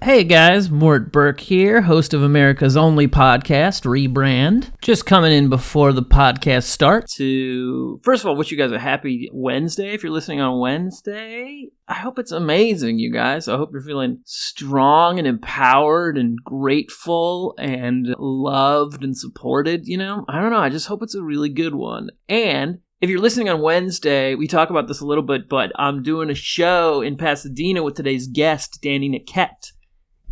Hey guys, Mort Burke here, host of America's only podcast, Rebrand. Just coming in before the podcast starts to, first of all, wish you guys a happy Wednesday if you're listening on Wednesday. I hope it's amazing, you guys. I hope you're feeling strong and empowered and grateful and loved and supported, I don't know, I just hope it's a really good one. And if you're listening on Wednesday, we talk about this a little bit, but I'm doing a show in Pasadena with today's guest, Danny Niquette,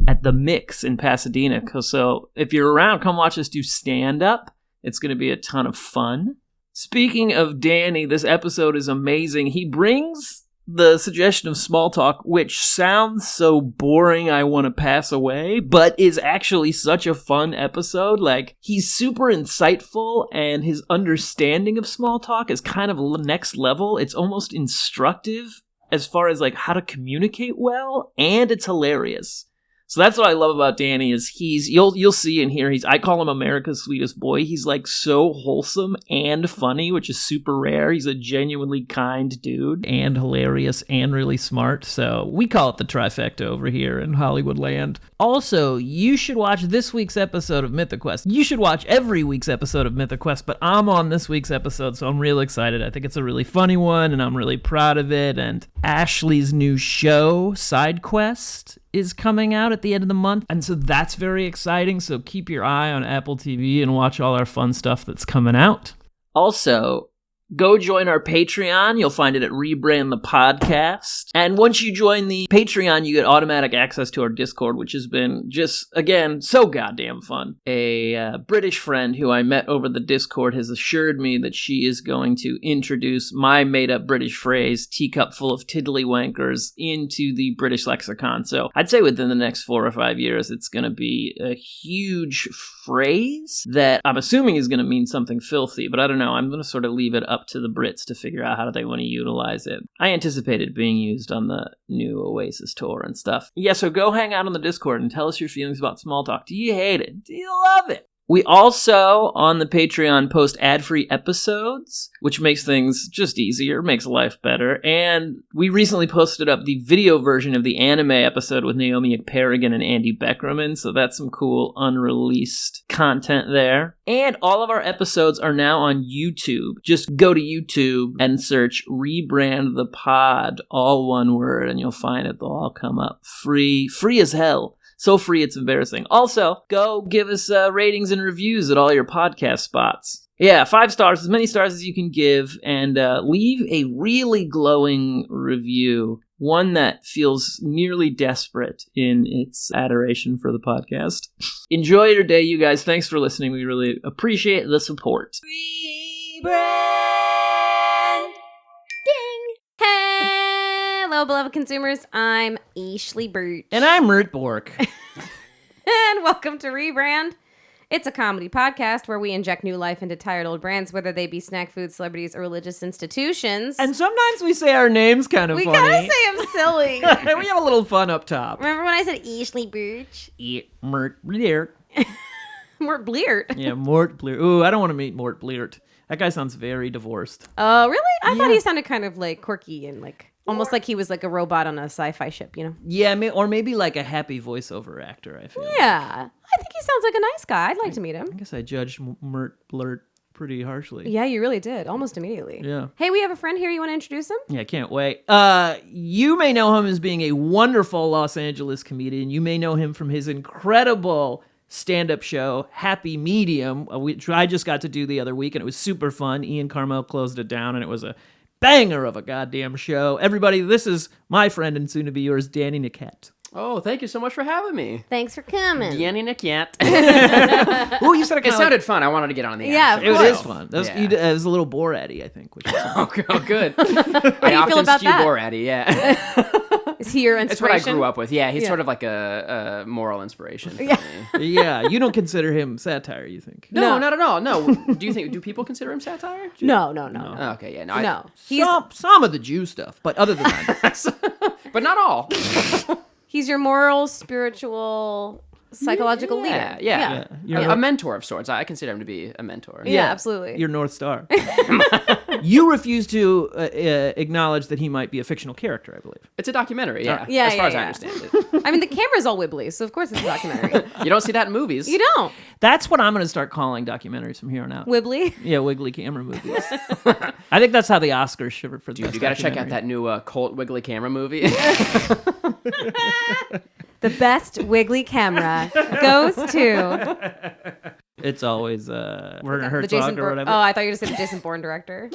at The Mix in Pasadena. So if you're around, come watch us do stand-up. It's going to be a ton of fun. Speaking of Danny, this episode is amazing. He brings the suggestion of small talk, which sounds so boring I want to pass away, but is actually such a fun episode. Like, he's super insightful, and his understanding of small talk is kind of next level. It's almost instructive as far as like how to communicate well, and it's hilarious. So that's what I love about Danny is you'll see and hear I call him America's sweetest boy. He's like so wholesome and funny, which is super rare. He's a genuinely kind dude and hilarious and really smart. So we call it the trifecta over here in Hollywood land. Also, you should watch this week's episode of Mythic Quest. You should watch every week's episode of Mythic Quest, but I'm on this week's episode, so I'm real excited. I think it's a really funny one, and I'm really proud of it. And Ashley's new show, Side Quest, is coming out at the end of the month, and so that's very exciting. So keep your eye on Apple TV and watch all our fun stuff that's coming out. Also, go join our Patreon. You'll find it at Rebrand the Podcast. And once you join the Patreon, you get automatic access to our Discord, which has been just, again, so goddamn fun. A British friend who I met over the Discord has assured me that she is going to introduce my made-up British phrase, teacup full of tiddlywankers, into the British lexicon. So I'd say within the next 4 or 5 years, it's going to be a huge phrase that I'm assuming is going to mean something filthy, but I don't know. I'm going to sort of leave it up to the Brits to figure out how they want to utilize it. I anticipate it being used on the new Oasis tour and stuff. Yeah, so go hang out on the Discord and tell us your feelings about small talk. Do you hate it? Do you love it? We also, on the Patreon, post ad-free episodes, which makes things just easier, makes life better. And we recently posted up the video version of the anime episode with Naomi Ekperigin and Andy Beckerman, so that's some cool unreleased content there. And all of our episodes are now on YouTube. Just go to YouTube and search Rebrand the Pod, all one word, and you'll find it. They'll all come up free as hell. So free, it's embarrassing. Also, go give us ratings and reviews at all your podcast spots. Yeah, 5 stars, as many stars as you can give, and leave a really glowing review, one that feels nearly desperate in its adoration for the podcast. Enjoy your day, you guys. Thanks for listening. We really appreciate the support. Rebrand! Ding! Hello, beloved consumers. I'm Ashley Burch. And I'm Mort Burke. And welcome to Rebrand. It's a comedy podcast where we inject new life into tired old brands, whether they be snack food, celebrities, or religious institutions. And sometimes we say our names kind of funny. We gotta say I'm silly. We have a little fun up top. Remember when I said Ashley Burch? Mort Bleert. Mort Bleert. Yeah, Mort Bleert. Ooh, I don't want to meet Mort Bleert. That guy sounds very divorced. Oh, really? I thought he sounded kind of like quirky and like almost like he was like a robot on a sci-fi ship, you know? Yeah, or maybe like a happy voiceover actor, I feel. Yeah. I think he sounds like a nice guy. I'd like to meet him. I guess I judged Mort Bleert pretty harshly. Yeah, you really did. Almost immediately. Yeah. Hey, we have a friend here. You want to introduce him? Yeah, I can't wait. You may know him as being a wonderful Los Angeles comedian. You may know him from his incredible stand-up show, Happy Medium, which I just got to do the other week, and it was super fun. Ian Carmel closed it down, and it was a banger of a goddamn show. Everybody, this is my friend and soon-to-be yours, Danny Niquette. Oh, thank you so much for having me. Thanks for coming. Danny Niquette. Oh, you said it. It sounded fun. I wanted to get on the Yeah, action. It was fun. That was, Yeah. it was a little Borat-y, I think. Which was Oh, good. How do you feel about skew that? Borat-y, yeah. Is he your It's what I inspiration? grew up with. Yeah, he's Yeah. sort of like a moral inspiration for Yeah. me. yeah, you don't consider him satire, you think? No, not at all. No. Do people consider him satire? No. Oh, okay, yeah. No. He's, Some of the Jew stuff, but other than that. but not all. he's your moral, spiritual, psychological leader. Yeah. You're A mentor of sorts. I consider him to be a mentor. Yeah, absolutely. Your North Star. You refuse to acknowledge that he might be a fictional character, I believe. It's a documentary, yeah. Yeah, as far as yeah. I understand it. I mean, the camera's all wibbly, so of course it's a documentary. You don't see that in movies. You don't. That's what I'm going to start calling documentaries from here on out. Wibbly. Yeah, wiggly camera movies. I think that's how the Oscars shivered for the Dude, best you got to check out documentary. that new Colt Wiggly camera movie. The best wiggly camera goes to It's always Werner the Herzog Jason or whatever. Oh, I thought you were going to say the Jason Bourne director.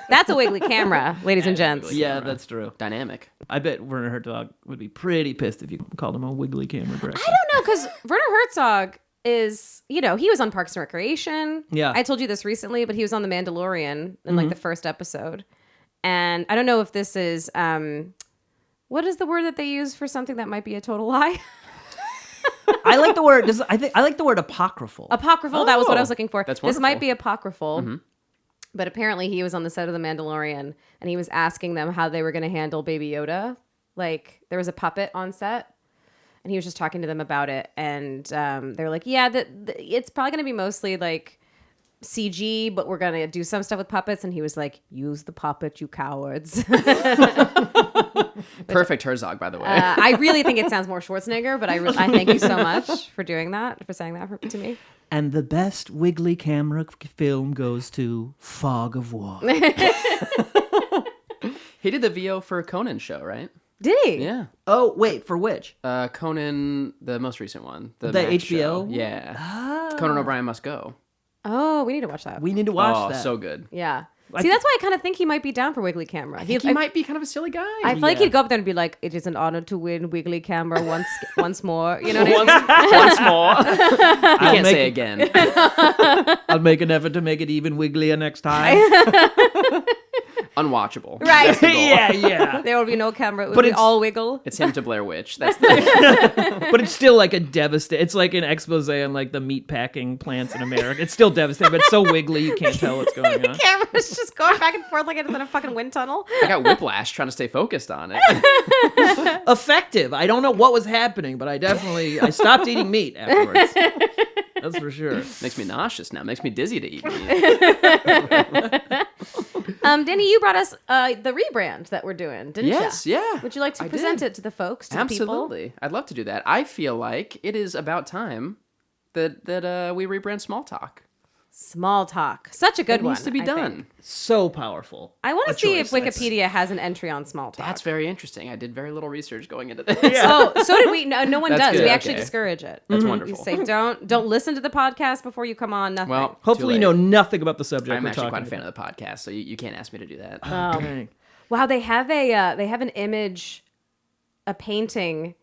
That's a wiggly camera, ladies and gents. Yeah, that's true. Dynamic. I bet Werner Herzog would be pretty pissed if you called him a wiggly camera director. I don't know, because Werner Herzog is, he was on Parks and Recreation. Yeah. I told you this recently, but he was on The Mandalorian in like the first episode. And I don't know if this is, what is the word that they use for something that might be a total lie? I like the word. I like the word apocryphal. Apocryphal, that was what I was Oh, looking for. that's This might wonderful. be apocryphal. But apparently he was on the set of The Mandalorian and he was asking them how they were going to handle Baby Yoda. Like, there was a puppet on set and he was just talking to them about it. And they were like, yeah, it's probably going to be mostly like CG, but we're going to do some stuff with puppets. And he was like, use the puppet, you cowards. Perfect Herzog, by the way. I really think it sounds more Schwarzenegger, but I thank you so much for doing that, for saying that to me. And the best wiggly camera film goes to Fog of War. He did the VO for Conan show, right? Did he? Yeah. Oh, wait, for which? Conan, the most recent one. The The Max HBO? show. Yeah. Conan O'Brien Must Go. Oh, we need to watch that. We need to watch that. So good. Yeah. See, that's why I kind of think he might be down for Wiggly Camera. He might be kind of a silly guy. I feel like he'd go up there and be like, "It is an honor to win Wiggly Camera once more." You know what I mean? Once more. You can't say again. I'll make an effort to make it even wigglier next time. Unwatchable. Right. That's the goal. yeah. There will be no camera. It will But be it's- all wiggle. It's him to Blair Witch. That's the But it's still like a devastating. It's like an expose on like the meat packing plants in America. It's still devastating, but it's so wiggly you can't tell what's going on. Camera's just going back and forth like it's in a fucking wind tunnel. I got whiplash trying to stay focused on it. Effective. I don't know what was happening, but I stopped eating meat afterwards. That's for sure. Makes me nauseous now. Makes me dizzy to eat meat. Danny, you brought us the rebrand that we're doing, didn't you? Yes, yeah. Would you like to I present did. it to the folks, to the people? Absolutely. I'd love to do that. I feel like it is about time that we rebrand Small Talk. Small talk. Such a good It one. needs to be I done. think. So powerful. I want A to see if choice. Wikipedia has an entry on small talk. That's very interesting. I did very little research going into this. Oh, so did we. No one That's does. good, We actually okay. discourage it. That's We wonderful. say don't listen to the podcast before you come on. Nothing. Well, Hopefully you too know late. nothing about the subject I'm we're actually talking quite a fan about. of the podcast, so you can't ask me to do that. Dang. Wow, they have an image, a painting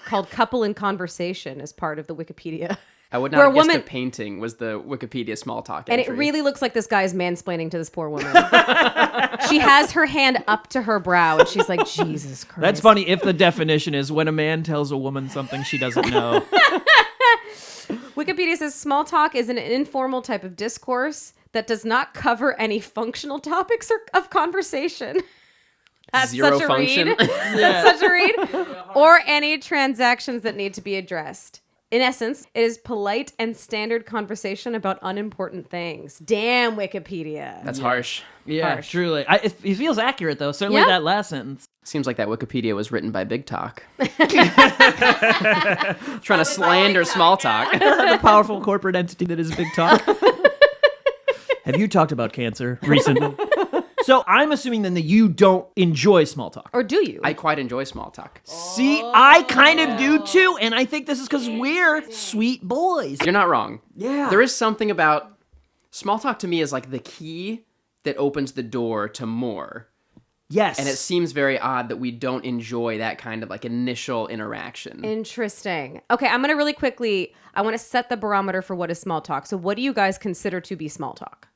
called "Couple in Conversation" as part of the Wikipedia. I would where not a have guessed woman- a painting was the Wikipedia Small Talk And entry. it really looks like this guy is mansplaining to this poor woman. She has her hand up to her brow, and she's like, "Jesus Christ." That's funny if the definition is when a man tells a woman something she doesn't know. Wikipedia says small talk is an informal type of discourse that does not cover any functional topics of conversation. That's Zero such a function. read. That's such a read. Or any transactions that need to be addressed. In essence, it is polite and standard conversation about unimportant things. Damn, Wikipedia. That's harsh. Yeah, Harsh. truly. It feels accurate, though. Certainly Yeah. that last sentence. Seems like that Wikipedia was written by Big Talk. Trying to slander Small Talk. The powerful corporate entity that is Big Talk. Have you talked about cancer recently? So I'm assuming then that you don't enjoy small talk. Or do you? I quite enjoy Small Talk. See, I kind of do too, and I think this is because we're sweet boys. You're not wrong. Yeah. There is something about Small Talk to me is like the key that opens the door to more. Yes. And it seems very odd that we don't enjoy that kind of like initial interaction. Interesting. Okay, I'm going to really quickly, I want to set the barometer for what is small talk. So what do you guys consider to be small talk?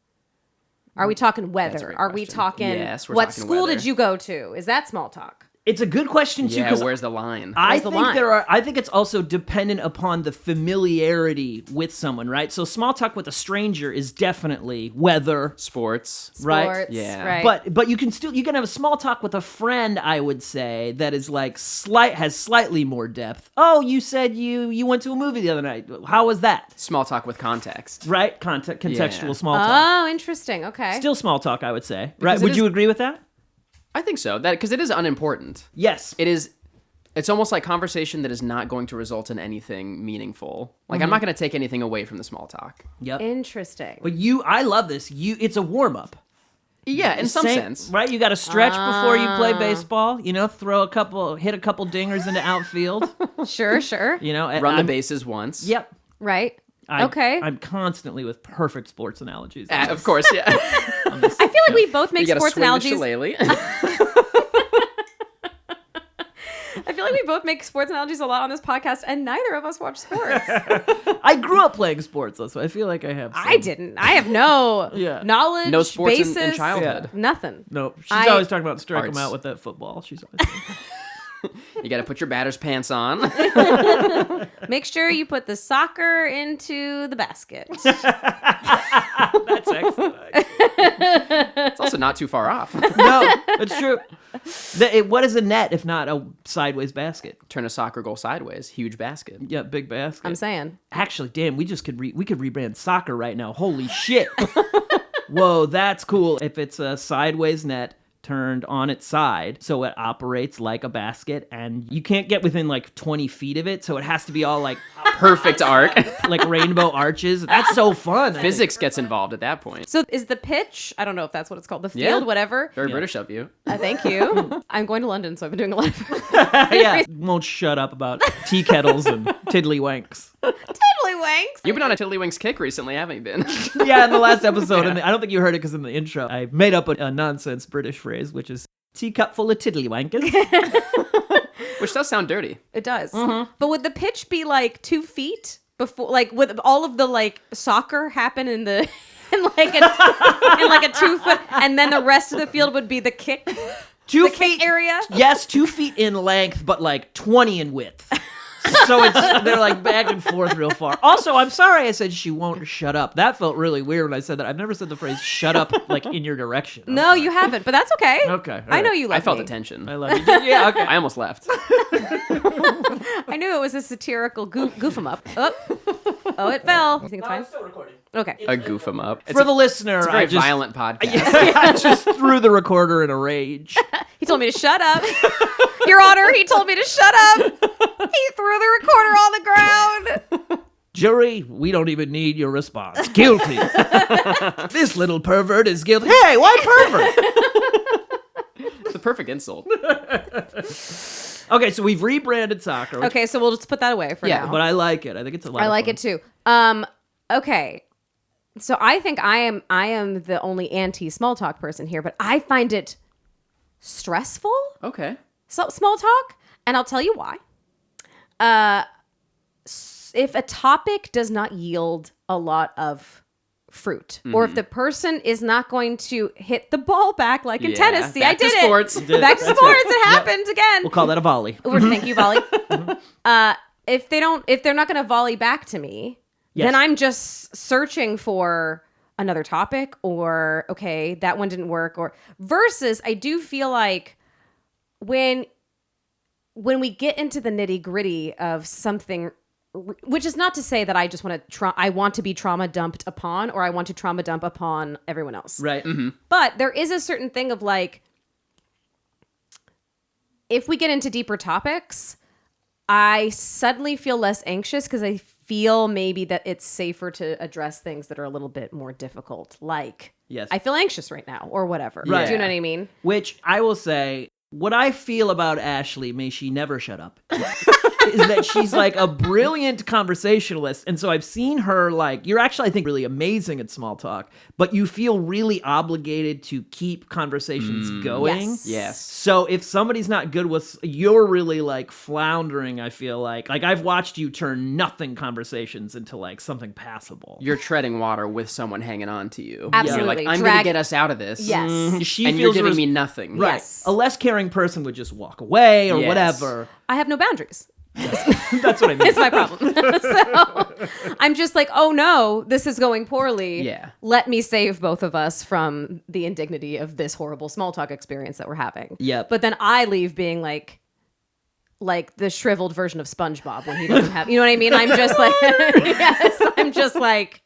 Are we talking That's a weather? great Are we question. talking Yes, we're what talking school weather. did you go to? Is that small talk? It's a good question too. Yeah, 'Cause where's the line? I the think line? I think it's also dependent upon the familiarity with someone, right? So small talk with a stranger is definitely weather, Sports. right? Sports, Yeah. right. But you can have a small talk with a friend, I would say, that is like has slightly more depth. Oh, you said you went to a movie the other night. How was that? Small talk with context. Right? Contextual Yeah. small talk. Oh, interesting. Okay. Still small talk, I would say. Right? it Would is- you agree with that? I think so. That because it is unimportant. Yes. It's almost like conversation that is not going to result in anything meaningful. Like I'm not going to take anything away from the small talk. Yep. Interesting. But I love this. It's a warm up. Yeah, in some sense. Right? You got to stretch before you play baseball. You know, hit a couple dingers into outfield. Sure, sure. You know, Run the bases once. Yep. Right. Okay. I'm constantly with perfect sports analogies. Of course, yeah. I feel like we both make You gotta sports swing analogies. the shillelagh. I feel like we both make sports analogies a lot on this podcast, and neither of us watch sports. I grew up playing sports, though, so I feel like I have. I didn't. I have no Yeah. knowledge. No sports in basis, childhood. Nothing. No, she's I- always talking about strike them Arts. out with that football. She's always saying. You got to put your batter's pants on. Make sure you put the soccer into the basket. That's excellent. It's also not too far off. No, it's true. What is a net if not a sideways basket? Turn a soccer goal sideways. Huge basket. Yeah, big basket. I'm saying. Actually, damn, we could rebrand soccer right now. Holy shit. Whoa, that's cool. If it's a sideways net turned on its side, so it operates like a basket, and you can't get within like 20 feet of it, so it has to be all like Perfect arc. like rainbow arches. That's so fun. Physics gets involved at that point. So is the pitch, I don't know if that's what it's called, the field, Yeah. whatever. Very British of you. Thank you. I'm going to London, so I've been doing a lot of Yeah, won't shut up about tea kettles and tiddlywinks. tiddlywinks. You've been on a Tiddlywinks kick recently, haven't you been? Yeah, in the last episode, and I don't think you heard it because in the intro, I made up a nonsense British phrase, which is teacup full of tiddlywankers. Which does sound dirty. It does. But would the pitch be like 2 feet before, like, would all of the like soccer happen in the in like a 2 foot, and then the rest of the field would be the kick, 2 the feet kick area? Yes, 2 feet in length, but like 20 in width. So they're like back and forth real far. Also, I'm sorry I said she won't shut up. That felt really weird when I said that. I've never said the phrase "shut up" like in your direction. No, you haven't, but that's okay. Okay, all I know right. you love I felt me. the tension. I love you. Yeah, okay. I almost left. I knew it was a satirical goof 'em up. Oh, it fell. You think it's fine? still recording. Okay. A goof 'em up. For the listener, It's a very I just, violent podcast. I just threw the recorder in a rage. He told me to shut up. Your Honor, he told me to shut up. He threw the recorder on the ground. Jury, we don't even need your response. Guilty. This little pervert is guilty. Hey, why pervert? It's the perfect insult. Okay, so we've rebranded soccer. Okay, so we'll just put that away for Yeah, now. But I like it. I think it's a lot I of like fun. it too. Okay. So I think I am the only anti small talk person here, but I find it stressful. Okay. Small talk, and I'll tell you why. If a topic does not yield a lot of fruit, or if the person is not going to hit the ball back like in Yeah, tennis, see, back I did to it. sports. Back to sports, it happened again. We'll call that a volley. Thank you, volley. If they're not going to volley back to me, Yes. then I'm just searching for another topic, or okay, that one didn't work, or versus I do feel like when we get into the nitty gritty of something, which is not to say that I just want to I want to be trauma dumped upon, or I want to trauma dump upon everyone else. Right. Mm-hmm. But there is a certain thing of like, if we get into deeper topics, I suddenly feel less anxious because I feel maybe that it's safer to address things that are a little bit more difficult. Like, Yes. I feel anxious right now, or whatever. Right. Do you know what I mean? Which I will say, what I feel about Ashley, may she never shut up, is that she's like a brilliant conversationalist. And so I've seen her like, you're actually, I think, really amazing at small talk, but you feel really obligated to keep conversations going. Yes. So if somebody's not good with, you're really like floundering, I feel like. Like I've watched you turn nothing conversations into like something passable. You're treading water with someone hanging on to you. Absolutely. You're like, I'm going to get us out of this. Yes. She And feels you're giving me nothing. Right. Yes. A less caring person would just walk away or Yes. whatever. I have no boundaries. That's what I mean. It's my problem. So I'm just like, oh no, this is going poorly. Yeah. Let me save both of us from the indignity of this horrible small talk experience that we're having. Yep. But then I leave being like the shriveled version of SpongeBob when he doesn't have, you know what I mean? I'm just like, yes, I'm just like,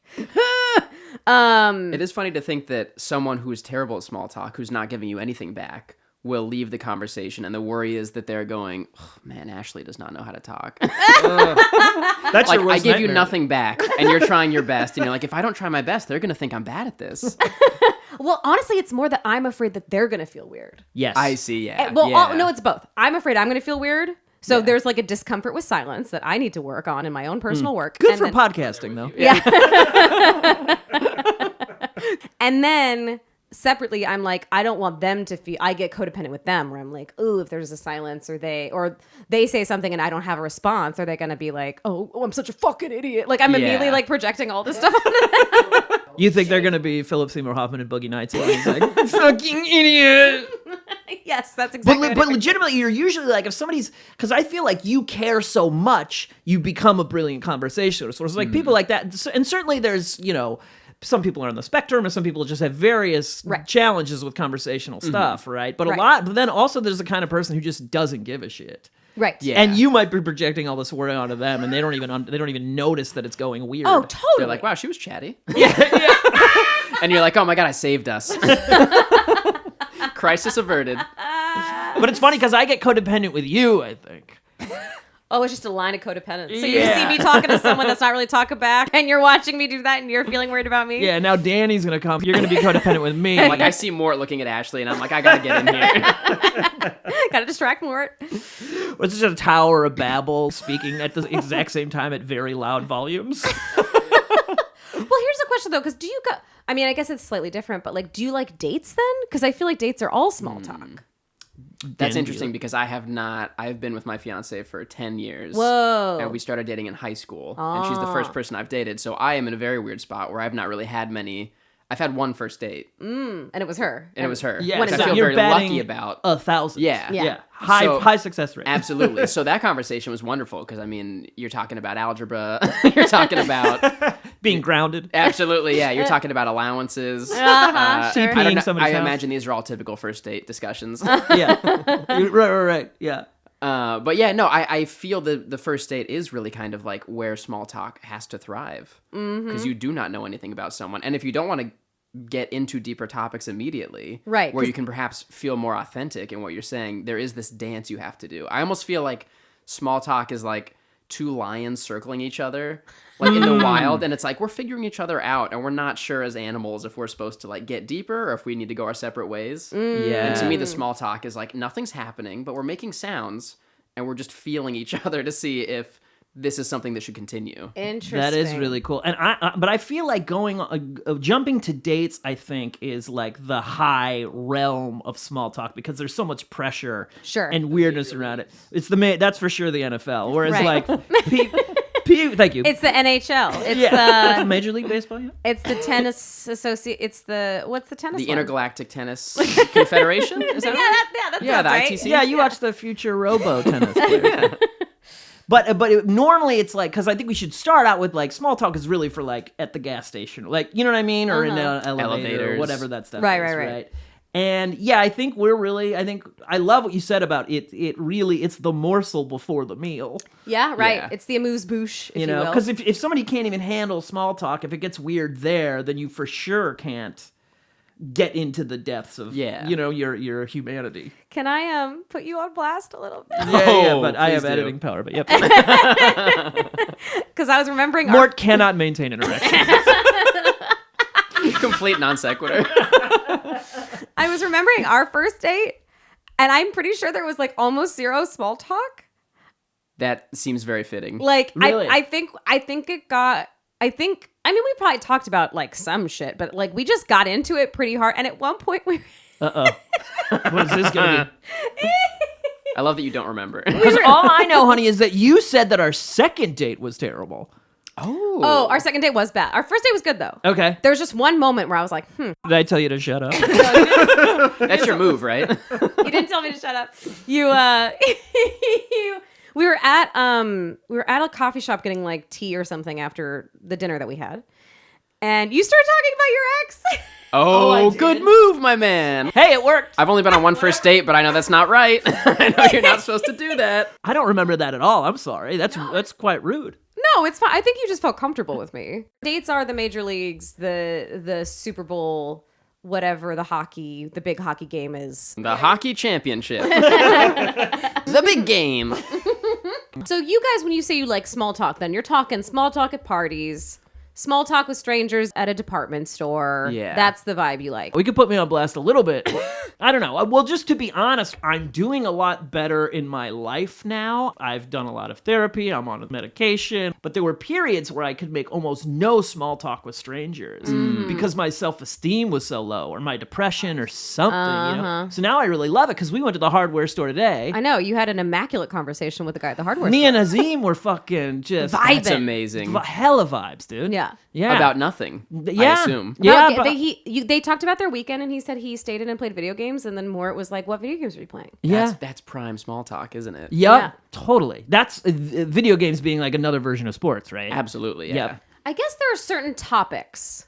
It is funny to think that someone who is terrible at small talk, who's not giving you anything back, will leave the conversation, and the worry is that they're going, oh, man, Ashley does not know how to talk. That's Like, your worst I give you nightmare. nothing back, and you're trying your best, and you're like, if I don't try my best, they're going to think I'm bad at this. well, honestly, it's more that I'm afraid that they're going to feel weird. Yes. I see, yeah. Well, yeah. no, it's both. I'm afraid I'm going to feel weird. So there's like a discomfort with silence that I need to work on in my own personal work. Good And for then- podcasting, though. And then separately, I'm like, I don't want them to feel, I get codependent with them where I'm like, ooh, if there's a silence or they say something and I don't have a response, are they going to be like, oh, I'm such a fucking idiot. Like I'm immediately like projecting all this stuff on them. You think they're going to be Philip Seymour Hoffman and Boogie Nights? And he's like, fucking idiot. Yes, that's exactly But what it is. legitimately, you're usually like, if somebody's, because I feel like you care so much, you become a brilliant conversationalist. So it's like people like that. And certainly there's, some people are on the spectrum, and some people just have various challenges with conversational stuff, right? But but then also there's the kind of person who just doesn't give a shit. Right. Yeah. And you might be projecting all this worry onto them, and they don't even notice that it's going weird. Oh, totally. They're like, wow, she was chatty. yeah. And you're like, oh my God, I saved us. Crisis averted. But it's funny because I get codependent with you, I think. Oh, it's just a line of codependence. So Yeah. you see me talking to someone that's not really talking back, and you're watching me do that, and you're feeling worried about me? Yeah, now Danny's going to come. You're going to be codependent with me. Like, I see Mort looking at Ashley, and I'm like, I gotta get in here. Gotta distract Mort. It's just a Tower of Babel speaking at the exact same time at very loud volumes. Well, here's a question, though, because do you go... I mean, I guess it's slightly different, but, like, do you like dates, then? Because I feel like dates are all small talk. That's interesting because I've been with my fiance for 10 years. Whoa. And we started dating in high school. And she's the first person I've dated. So I am in a very weird spot where I've not really had many. I've had one first date. And it was her. And it was her. Yeah, Which I so feel you're very batting lucky about. 1,000. Yeah. Yeah. High success rate. Absolutely. So that conversation was wonderful because, I mean, you're talking about algebra. You're talking about... Being grounded. Absolutely, yeah. You're talking about allowances. Sure. I don't know, somebody's I house. imagine these are all typical first date discussions. Yeah. Right. Yeah. But yeah, no, I feel the first date is really kind of like where small talk has to thrive. Because you do not know anything about someone. And if you don't want to get into deeper topics immediately, Right, where 'cause- you can perhaps feel more authentic in what you're saying, there is this dance you have to do. I almost feel like small talk is like two lions circling each other like in the wild, and it's like we're figuring each other out and we're not sure as animals if we're supposed to like get deeper or if we need to go our separate ways. Yeah. And to me the small talk is like nothing's happening but we're making sounds and we're just feeling each other to see if this is something that should continue. Interesting. That is really cool. And but I feel like jumping to dates, I think, is like the high realm of small talk because there's so much pressure Sure. and weirdness around it. It's that's for sure the NFL. Whereas Right. like, thank you. It's the NHL. It's It's the Major League Baseball. Yeah. it's the tennis associate. It's the what's the tennis? The one? Intergalactic Tennis Confederation? Is that right? That Yeah, sounds the right. ITC. Yeah, you watch the future robo tennis players. But normally it's like, because I think we should start out with like small talk is really for like at the gas station, like, you know what I mean, or in an elevator, or Elevators. whatever that stuff Right, is, right. And yeah, I think I love what you said about it. It really, it's the morsel before the meal, Yeah, right. Yeah. It's the amuse-bouche, if you know, will. because if somebody can't even handle small talk, if it gets weird there, then you for sure can't get into the depths of, Yeah. you know, your humanity. Can I put you on blast a little bit? Yeah, but I please have do. editing power, but yep. Because I was remembering Mort cannot maintain an erection. Complete non sequitur. I was remembering our first date, and I'm pretty sure there was like almost zero small talk. That seems very fitting. Like, Really? I think it got. I mean, we probably talked about like some shit, but like we just got into it pretty hard. And at one point, we. What is this gonna be? I love that you don't remember. Because all I know, honey, is that you said that our second date was terrible. Oh, our second date was bad. Our first date was good though. Okay. There was just one moment where I was like, Did I tell you to shut up? That's your move, right? You didn't tell me to shut up. You we were at a coffee shop getting like tea or something after the dinner that we had. And you started talking about your ex. Oh, good move, my man. Hey, it worked. I've only been on one first date, but I know that's not right. I know you're not supposed to do that. I don't remember that at all. I'm sorry. That's quite rude. No, it's fine. I think you just felt comfortable with me. Dates are the major leagues, the Super Bowl, whatever the big hockey game is. The hockey championship. The big game. So you guys, when you say you like small talk, then you're talking small talk at parties, small talk with strangers at a department store. Yeah. That's the vibe you like. We could put me on blast a little bit. I don't know. Well, just to be honest, I'm doing a lot better in my life now. I've done a lot of therapy. I'm on medication. But there were periods where I could make almost no small talk with strangers because my self-esteem was so low, or my depression or something, you know? So now I really love it because we went to the hardware store today. I know. You had an immaculate conversation with the guy at the hardware Me store. and Azim were fucking just That's amazing. hella vibes, dude. Yeah. Yeah. About nothing, Yeah. I assume. Yeah, About- but- they talked about their weekend, and he said he stayed in and played video games, and then Mort was like, what video games were you playing? Yeah. That's prime small talk, isn't it? Yep, Yeah. totally. That's video games being like another version of sports, right? Absolutely, yeah. Yep. I guess there are certain topics.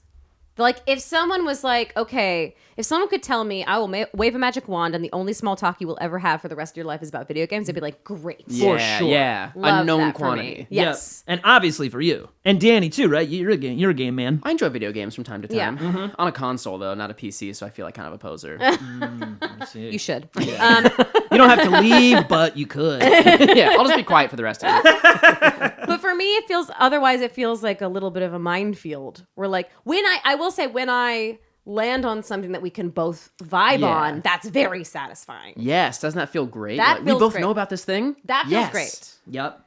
Like, if someone was like, okay, if someone could tell me I will wave a magic wand and the only small talk you will ever have for the rest of your life is about video games, I'd be like, great. For Yeah, sure. yeah. Love Unknown that for me. quantity. Yes. Yep. And obviously for you. And Danny too, right? You're a game man. I enjoy video games from time to Yeah. time. On a console, though, not a PC, so I feel like kind of a poser. You should. You don't have to leave, but you could. Yeah, I'll just be quiet for the rest of it. But for me, it feels like a little bit of a minefield. Where like, when I land on something that we can both vibe Yeah. on, that's very satisfying. Yes, doesn't that feel great? That Like, feels we both great. know about this thing? That feels Yes. great. Yep.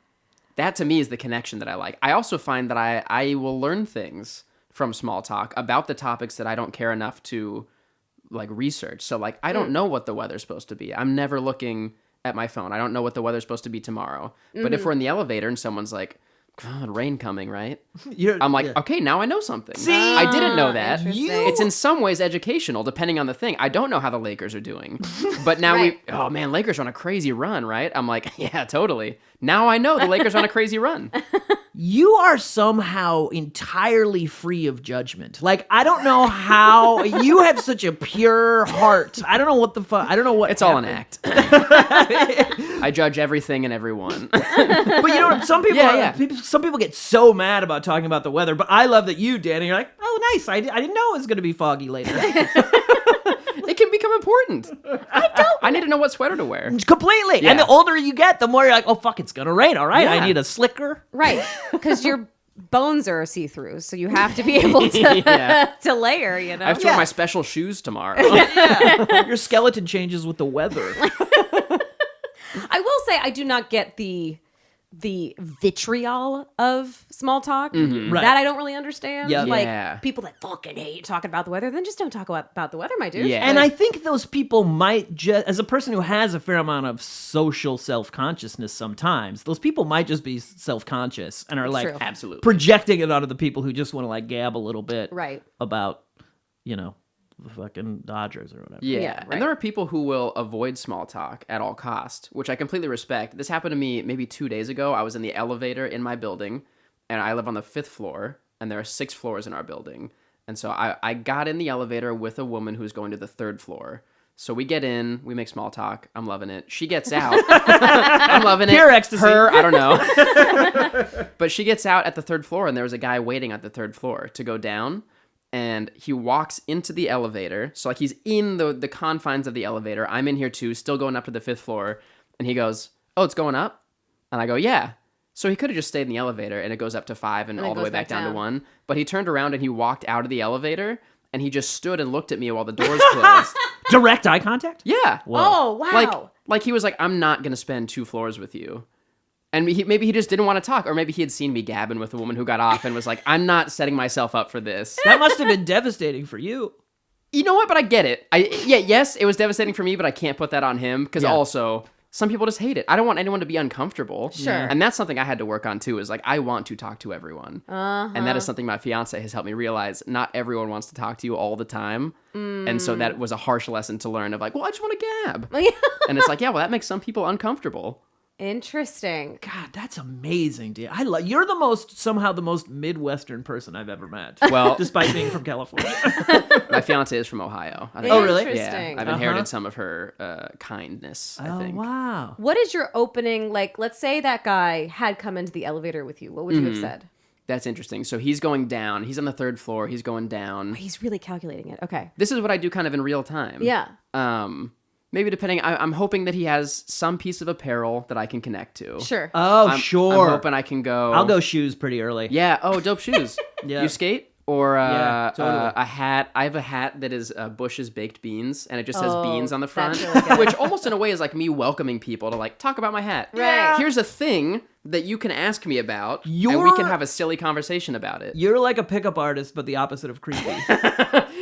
That to me is the connection that I like. I also find that I will learn things from small talk about the topics that I don't care enough to like research. So like I don't know what the weather's supposed to be. I'm never looking at my phone. I don't know what the weather's supposed to be tomorrow. But if we're in the elevator and someone's like, God, rain coming, right? I'm like, okay, now I know something. See? I didn't know that. Interesting. It's in some ways educational, depending on the thing. I don't know how the Lakers are doing. But now Right. oh man, Lakers are on a crazy run, right? I'm like, yeah, totally. Now I know the Lakers are on a crazy run. You are somehow entirely free of judgment. Like, I don't know how you have such a pure heart. I don't know what the fuck. I don't know what. It's all an happened. act. I judge everything and everyone. But you know, some people, Yeah, yeah. some people get so mad about talking about the weather. But I love that you, Danny, you're like, oh, nice. I didn't know it was going to be foggy later. It can become important. I need to know what sweater to wear. Completely. Yeah. And the older you get, the more you're like, oh, fuck, it's going to rain. All right. Yeah. I need a slicker. Right. Because your bones are see-through, so you have to be able to Yeah. to layer, you know? I have to wear my special shoes tomorrow. Your skeleton changes with the weather. I will say I do not get the vitriol of small talk. Right. That I don't really understand. Yeah. Like Yeah. people that fucking hate talking about the weather, then just don't talk about the weather, my dude. Yeah. And I think those people might just, as a person who has a fair amount of social self-consciousness sometimes, those people might just be self-conscious and are like true. Absolutely. projecting it onto the people who just want to like gab a little bit Right. about, you know, the fucking Dodgers or whatever. Yeah. Yeah, right. And there are people who will avoid small talk at all cost, which I completely respect. This happened to me maybe 2 days ago. I was in the elevator in my building, and I live on the 5th floor, and there are 6 floors in our building. And so I got in the elevator with a woman who's going to the 3rd floor. So we get in, we make small talk. I'm loving it. She gets out. I'm loving it. Pure ecstasy. Her, I don't know. But she gets out at the 3rd floor, and there was a guy waiting at the 3rd floor to go down. And he walks into the elevator. So like he's in the confines of the elevator. I'm in here too, still going up to the 5th floor. And he goes, oh, it's going up? And I go, yeah. So he could have just stayed in the elevator and it goes up to 5 and then all the goes way back back down to down. 1. But he turned around and he walked out of the elevator and he just stood and looked at me while the doors closed. Direct eye contact? Yeah. Oh, wow. Like he was like, I'm not going to spend 2 floors with you. And maybe he just didn't want to talk, or maybe he had seen me gabbing with a woman who got off and was like, I'm not setting myself up for this. That must have been devastating for you. You know what? But I get it. Yes, it was devastating for me, but I can't put that on him because also some people just hate it. I don't want anyone to be uncomfortable. Sure. And that's something I had to work on too, is like, I want to talk to everyone. And that is something my fiance has helped me realize. Not everyone wants to talk to you all the time. And so that was a harsh lesson to learn of like, well, I just want to gab. And it's like, yeah, well, that makes some people uncomfortable. Interesting. God, that's amazing, dude. You're somehow the most Midwestern person I've ever met. Well, despite being from California. My fiance is from Ohio. Oh, really? Interesting. Yeah, I've inherited some of her kindness, I think. Oh, wow. What is your opening, like, let's say that guy had come into the elevator with you. What would you have said? That's interesting. So he's going down. He's on the 3rd floor. He's going down. He's really calculating it. Okay. This is what I do kind of in real time. Yeah. Maybe depending, I'm hoping that he has some piece of apparel that I can connect to. Sure. Oh, sure. I'm hoping I can go. I'll go shoes pretty early. Yeah. Oh, dope shoes. Yeah. You skate? Or Yeah, totally. a hat. I have a hat that is Bush's baked beans, and it just says beans on the front, that's really good. which almost in a way is like me welcoming people to like talk about my hat. Right. Here's a thing that you can ask me about, and we You're- can have a silly conversation about it. You're like a pickup artist, but the opposite of creepy.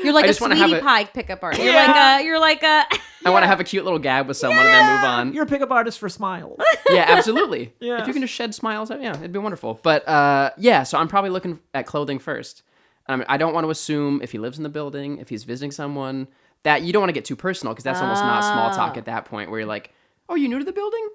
You're like I a just wanna have sweetie a- pie pickup artist. Yeah. You're like a. I want to have a cute little gab with someone and then move on. You're a pickup artist for smiles. Yeah, absolutely. Yeah. If you can just shed smiles, yeah, it'd be wonderful. But so I'm probably looking at clothing first. I don't want to assume if he lives in the building, if he's visiting someone, that you don't want to get too personal because that's almost not small talk at that point where you're like, oh, you new to the building?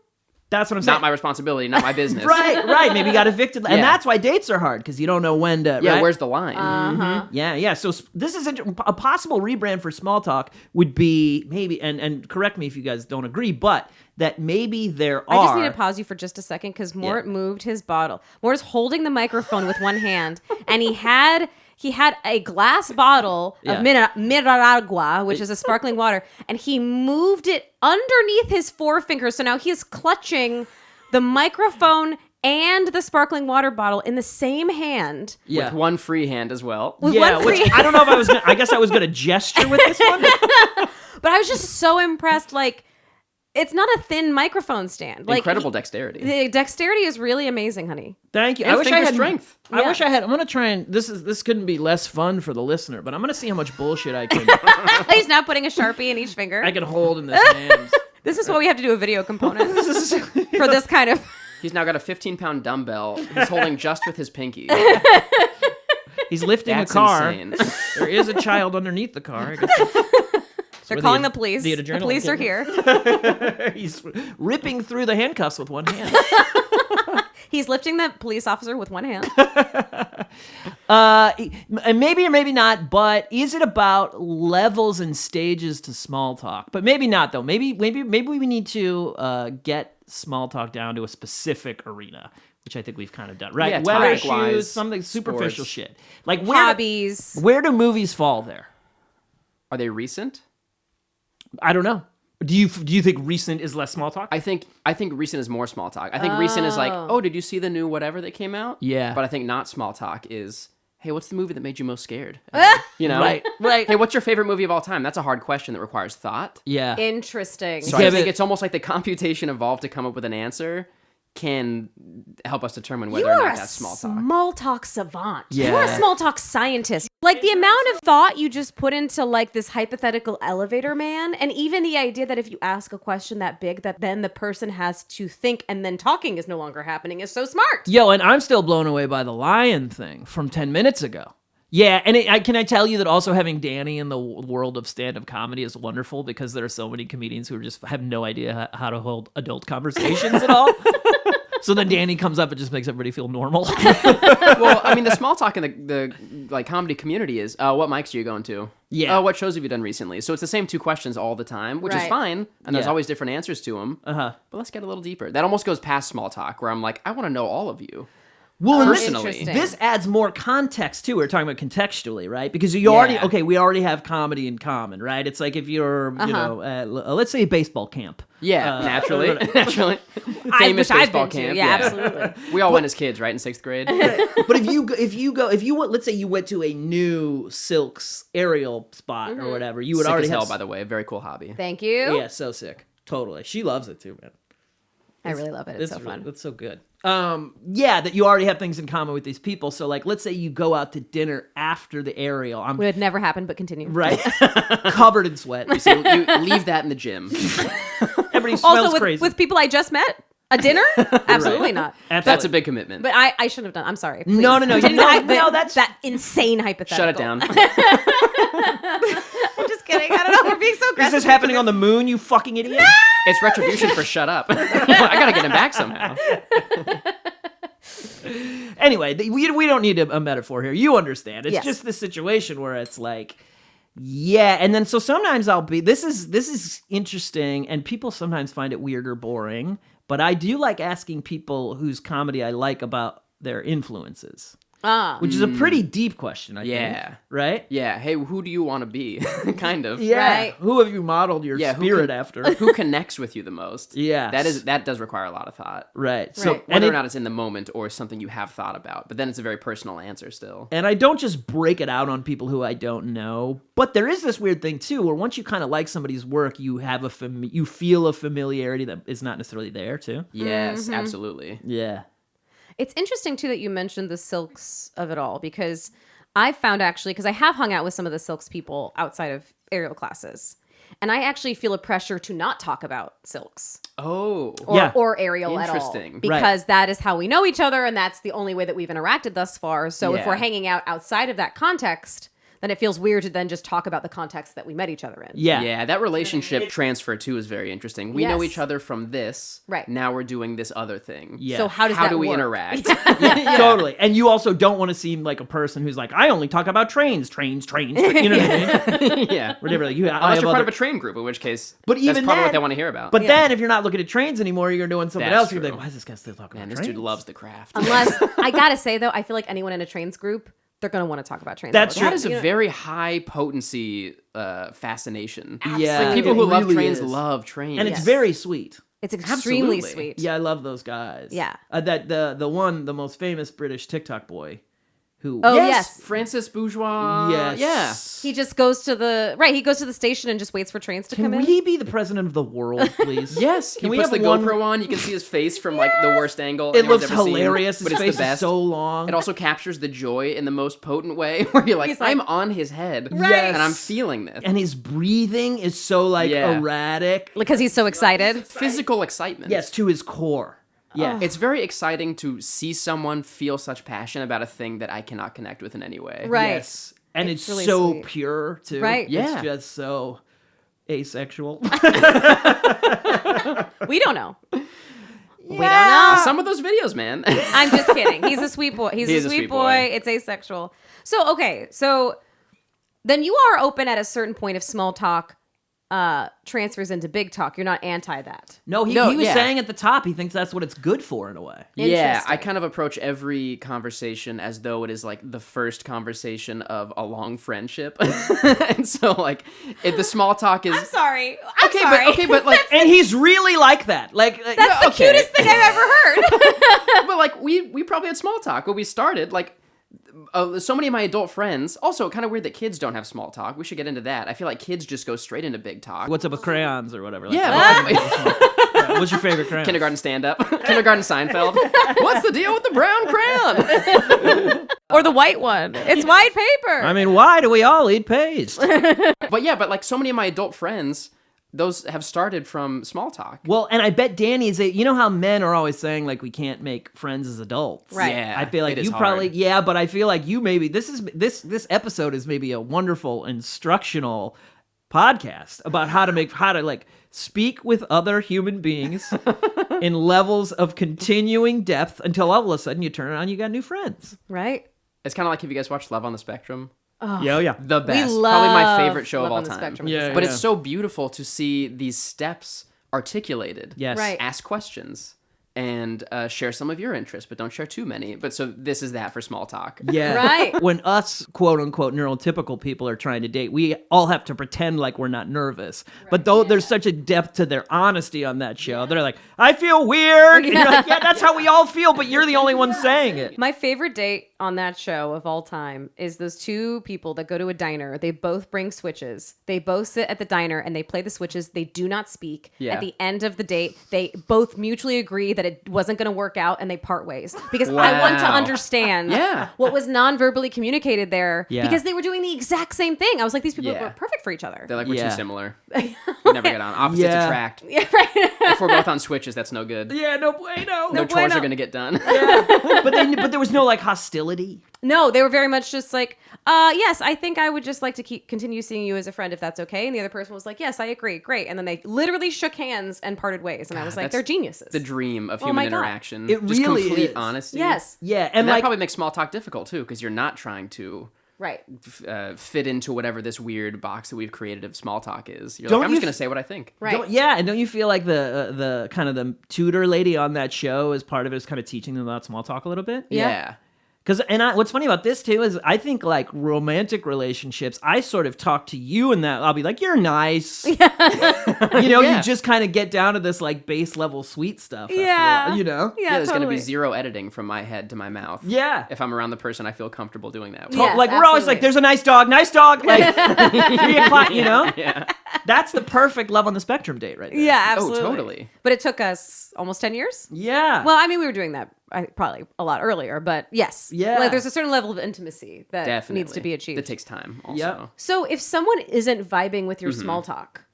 That's what I'm saying. Not my responsibility, not my business. Right. Maybe you got evicted. And Yeah. that's why dates are hard, because you don't know when to, Yeah, right? where's the line? Yeah. So this is a possible rebrand for small talk would be maybe, and correct me if you guys don't agree, but that maybe there are. I just need to pause you for just a second because Mort moved his bottle. Mort's holding the microphone with one hand, and he had a glass bottle of Miraragua, which is a sparkling water, and he moved it underneath his forefinger. So now he's clutching the microphone and the sparkling water bottle in the same hand. Yeah. With one free hand as well. With Yeah, one which free- I don't know if I was gonna, I guess I was going to gesture with this one. But I was just so impressed. Like, it's not a thin microphone stand. Like, Incredible dexterity. The dexterity is really amazing, honey. Thank you. And I wish I finger had strength. I Yeah. wish I had. I'm going to try and this couldn't be less fun for the listener, but I'm going to see how much bullshit I can He's now putting a Sharpie in each finger. I can hold in this hand. This is why we have to do a video component for this kind of. He's now got a 15-pound dumbbell he's holding just with his pinky. He's lifting That's a car. insane. There is a child underneath the car. I guess They're calling the police. The adrenaline police are kick. here. He's ripping through the handcuffs with one hand. He's lifting the police officer with one hand. And maybe or maybe not, but is it about levels and stages to small talk? But maybe not, though. Maybe we need to get small talk down to a specific arena, which I think we've kind of done, right? Yeah, Weather, topic-wise, shoes, something superficial sports. shit. Like Hobbies. Where do movies fall there? Are they recent? I don't know. Do you think recent is less small talk? I think recent is more small talk. I think recent is like, oh, did you see the new whatever that came out? Yeah. But I think not small talk is, hey, what's the movie that made you most scared? You know? Right. Hey, what's your favorite movie of all time? That's a hard question that requires thought. Yeah. Interesting. So Yeah, I think but- it's almost like the computation evolved to come up with an answer can help us determine whether You or are not a that's small talk. small talk savant. Yeah. You're a small talk scientist. Like the amount of thought you just put into like this hypothetical elevator man, and even the idea that if you ask a question that big, that then the person has to think and then talking is no longer happening is so smart. Yo, and I'm still blown away by the lion thing from 10 minutes ago. Yeah, and can I tell you that also having Danny in the world of stand-up comedy is wonderful because there are so many comedians who just have no idea how to hold adult conversations at all. So then Danny comes up and just makes everybody feel normal. Well, I mean, the small talk in the like comedy community is, what mics are you going to? Yeah. What shows have you done recently? So it's the same two questions all the time, which is Right. fine, and there's Yeah. always different answers to them. Uh-huh. But let's get a little deeper. That almost goes past small talk, where I'm like, I want to know all of you. Well, and Personally. Interesting. this adds more context too. We're talking about contextually, right? Because we already have comedy in common, right? It's like if you're, you know, let's say a baseball camp. Yeah, naturally. I Famous wish I've baseball been to. camp. Yeah, absolutely. We all went as kids, right, in 6th grade? But if you let's say you went to a new Silks aerial spot or whatever, you would Sick already as hell, have. by the way. Very cool hobby. Thank you. Yeah, so sick. Totally. She loves it too, man. I really love it. It's so fun. That's so good. Yeah, that you already have things in common with these people. So, like, let's say you go out to dinner after the aerial. It would never happen, but continue. Right. Covered in sweat. So you leave that in the gym. Everybody smells Also, crazy. with people I just met, a dinner? Absolutely not. Absolutely. That's a big commitment. But I shouldn't have done. I'm sorry. Please. No. That's that insane hypothetical. Shut it down. I'm just kidding. I don't know. We're being so aggressive. Is this happening on the moon, you fucking idiot? It's retribution for shut up. I gotta get him back somehow. Anyway, we don't need a metaphor here. You understand. It's Yes. just the situation where it's like, yeah, and then so sometimes I'll be, this is interesting, and people sometimes find it weird or boring, but I do like asking people whose comedy I like about their influences. Which is a pretty deep question, I think. Right? Yeah. Hey, who do you want to be? Kind of. Yeah. Right. Who have you modeled your spirit after? Who connects with you the most? Yes. That does require a lot of thought. Right. So Right. Whether or not it's in the moment or something you have thought about, but then it's a very personal answer still. And I don't just break it out on people who I don't know, but there is this weird thing too, where once you kind of like somebody's work, you have you feel a familiarity that is not necessarily there too. Yes, absolutely. Yeah. It's interesting, too, that you mentioned the Silks of it all, because I found actually, because I have hung out with some of the Silks people outside of aerial classes, and I actually feel a pressure to not talk about Silks Oh. or aerial at all. Interesting. Because that is how we know each other, and that's the only way that we've interacted thus far. So if Yeah. we're hanging out outside of that context, then it feels weird to then just talk about the context that we met each other in. Yeah. Yeah, that relationship transfer too is very interesting. We know Yes. each other from this. Right. Now we're doing this other thing. Yeah. So how does How that do we work? interact? Totally. And you also don't want to seem like a person who's like, I only talk about trains. You know what I mean? Yeah. Whatever. Like, Unless you're part of a train group, in which case But that's even probably what then- they want to hear about. But then if you're not looking at trains anymore, you're doing something That's else. You're true. like, why is this guy still talking Man, about this trains? dude loves the craft. Unless, I gotta say though, I feel like anyone in a trains group, they're gonna want to talk about trains. That's all the That time. is a You know? very high potency fascination. Yeah. Like, people It who love really trains is. love trains. And it's Yes. very sweet. It's extremely Absolutely. sweet. Yeah, I love those guys. Yeah. That the most famous British TikTok boy who Oh, yes. Francis Bourgeois. Yes. Yeah. He just goes to the station and just waits for trains to Can come in. we be the president of the world, please? Yes. Can he we puts have the one- GoPro on. You can see his face from like the worst angle It anyone's looks ever seen, hilarious. but His it's face the best. is so long. It also captures the joy in the most potent way, where you're like, He's like- I'm on his head, Yes. and I'm feeling this. And his breathing is so like Yeah. erratic. Because he's so excited. Physical excitement. Yes, to his core. Yeah. It's very exciting to see someone feel such passion about a thing that I cannot connect with in any way. Right. Yes. And it's really so sweet. pure too. Right. Yeah. It's just so asexual. We don't know. We don't know. Some of those videos, man. I'm just kidding. He's a sweet boy. He's a sweet boy. It's asexual. So, okay. So then you are open at a certain point if small talk transfers into big talk. You're not anti that. No, he was saying at the top he thinks that's what it's good for in a way. Yeah, Interesting. I kind of approach every conversation as though it is like the first conversation of a long friendship. And so like if the small talk is I'm sorry. but like And he's really like that. Like That's the cutest thing I've ever heard. but like we probably had small talk when we started. Like so many of my adult friends. Also, kind of weird that kids don't have small talk. We should get into that. I feel like kids just go straight into big talk. What's up with crayons or whatever? Like, Yeah, yeah, what's your favorite crayon? kindergarten stand-up, kindergarten Seinfeld. What's the deal with the brown crayon? Or the white one. It's white paper. I mean, why do we all eat paste? But yeah, but like so many of my adult friends, those have started from small talk. Well, and I bet Danny's you know how men are always saying like we can't make friends as adults. Right. Yeah, I feel like it is you probably hard. but I feel like you maybe this episode is maybe a wonderful instructional podcast about how to like speak with other human beings in levels of continuing depth until all of a sudden you turn around and you got new friends. right? It's kind of like if you guys watched Love on the Spectrum. Yeah. The best. love Probably my favorite show Love of all on the time. Spectrum. Yeah, But yeah. it's so beautiful to see these steps articulated. Yes. Right. Ask questions and share some of your interests, but don't share too many. But so this is that for small talk. Yeah. Right. When us quote unquote neurotypical people are trying to date, we all have to pretend like we're not nervous. But though there's such a depth to their honesty on that show, they're like, I feel weird. And you're like, yeah, that's how we all feel, but you're the only one saying it. My favorite date on that show of all time is those two people that go to a diner. They both bring switches. They both sit at the diner and they play the switches. They do not speak. Yeah. At the end of the date, they both mutually agree that it wasn't going to work out and they part ways. Because I want to understand what was non-verbally communicated there because they were doing the exact same thing. I was like, these people were perfect for each other. They're like, we're too similar. We never get on. Opposites attract. Yeah, right. If we're both on switches, that's no good. Yeah, no bueno. No chores are going to get done. But there was no like hostility. No, they were very much just like, yes, I think I would just like to continue seeing you as a friend if that's okay. And the other person was like, yes, I agree. Great. And then they literally shook hands and parted ways. And I was like, they're geniuses. The dream of human interaction. It just really complete is. honesty. Yes. Yeah. And that probably makes small talk difficult too, because you're not trying to fit into whatever this weird box that we've created of small talk is. You're like, I'm just going to say what I think. Right. And don't you feel like the kind of the tutor lady on that show as part of it is kind of teaching them about small talk a little bit? Yeah. What's funny about this too is I think like romantic relationships, I sort of talk to you in that I'll be like, you're nice. You just kind of get down to this like base level sweet stuff. Yeah. There's going to be zero editing from my head to my mouth. Yeah. If I'm around the person I feel comfortable doing that with. Yes, like we're always like, there's a nice dog. Like 3 o'clock, Yeah. That's the perfect love on the spectrum date right there. Yeah, absolutely. Oh, totally. But it took us almost 10 years. Yeah. Well, I mean, we were doing that probably a lot earlier, but yes. Yeah. Like there's a certain level of intimacy that Definitely. needs to be achieved. That takes time also. Yep. So if someone isn't vibing with your small talk,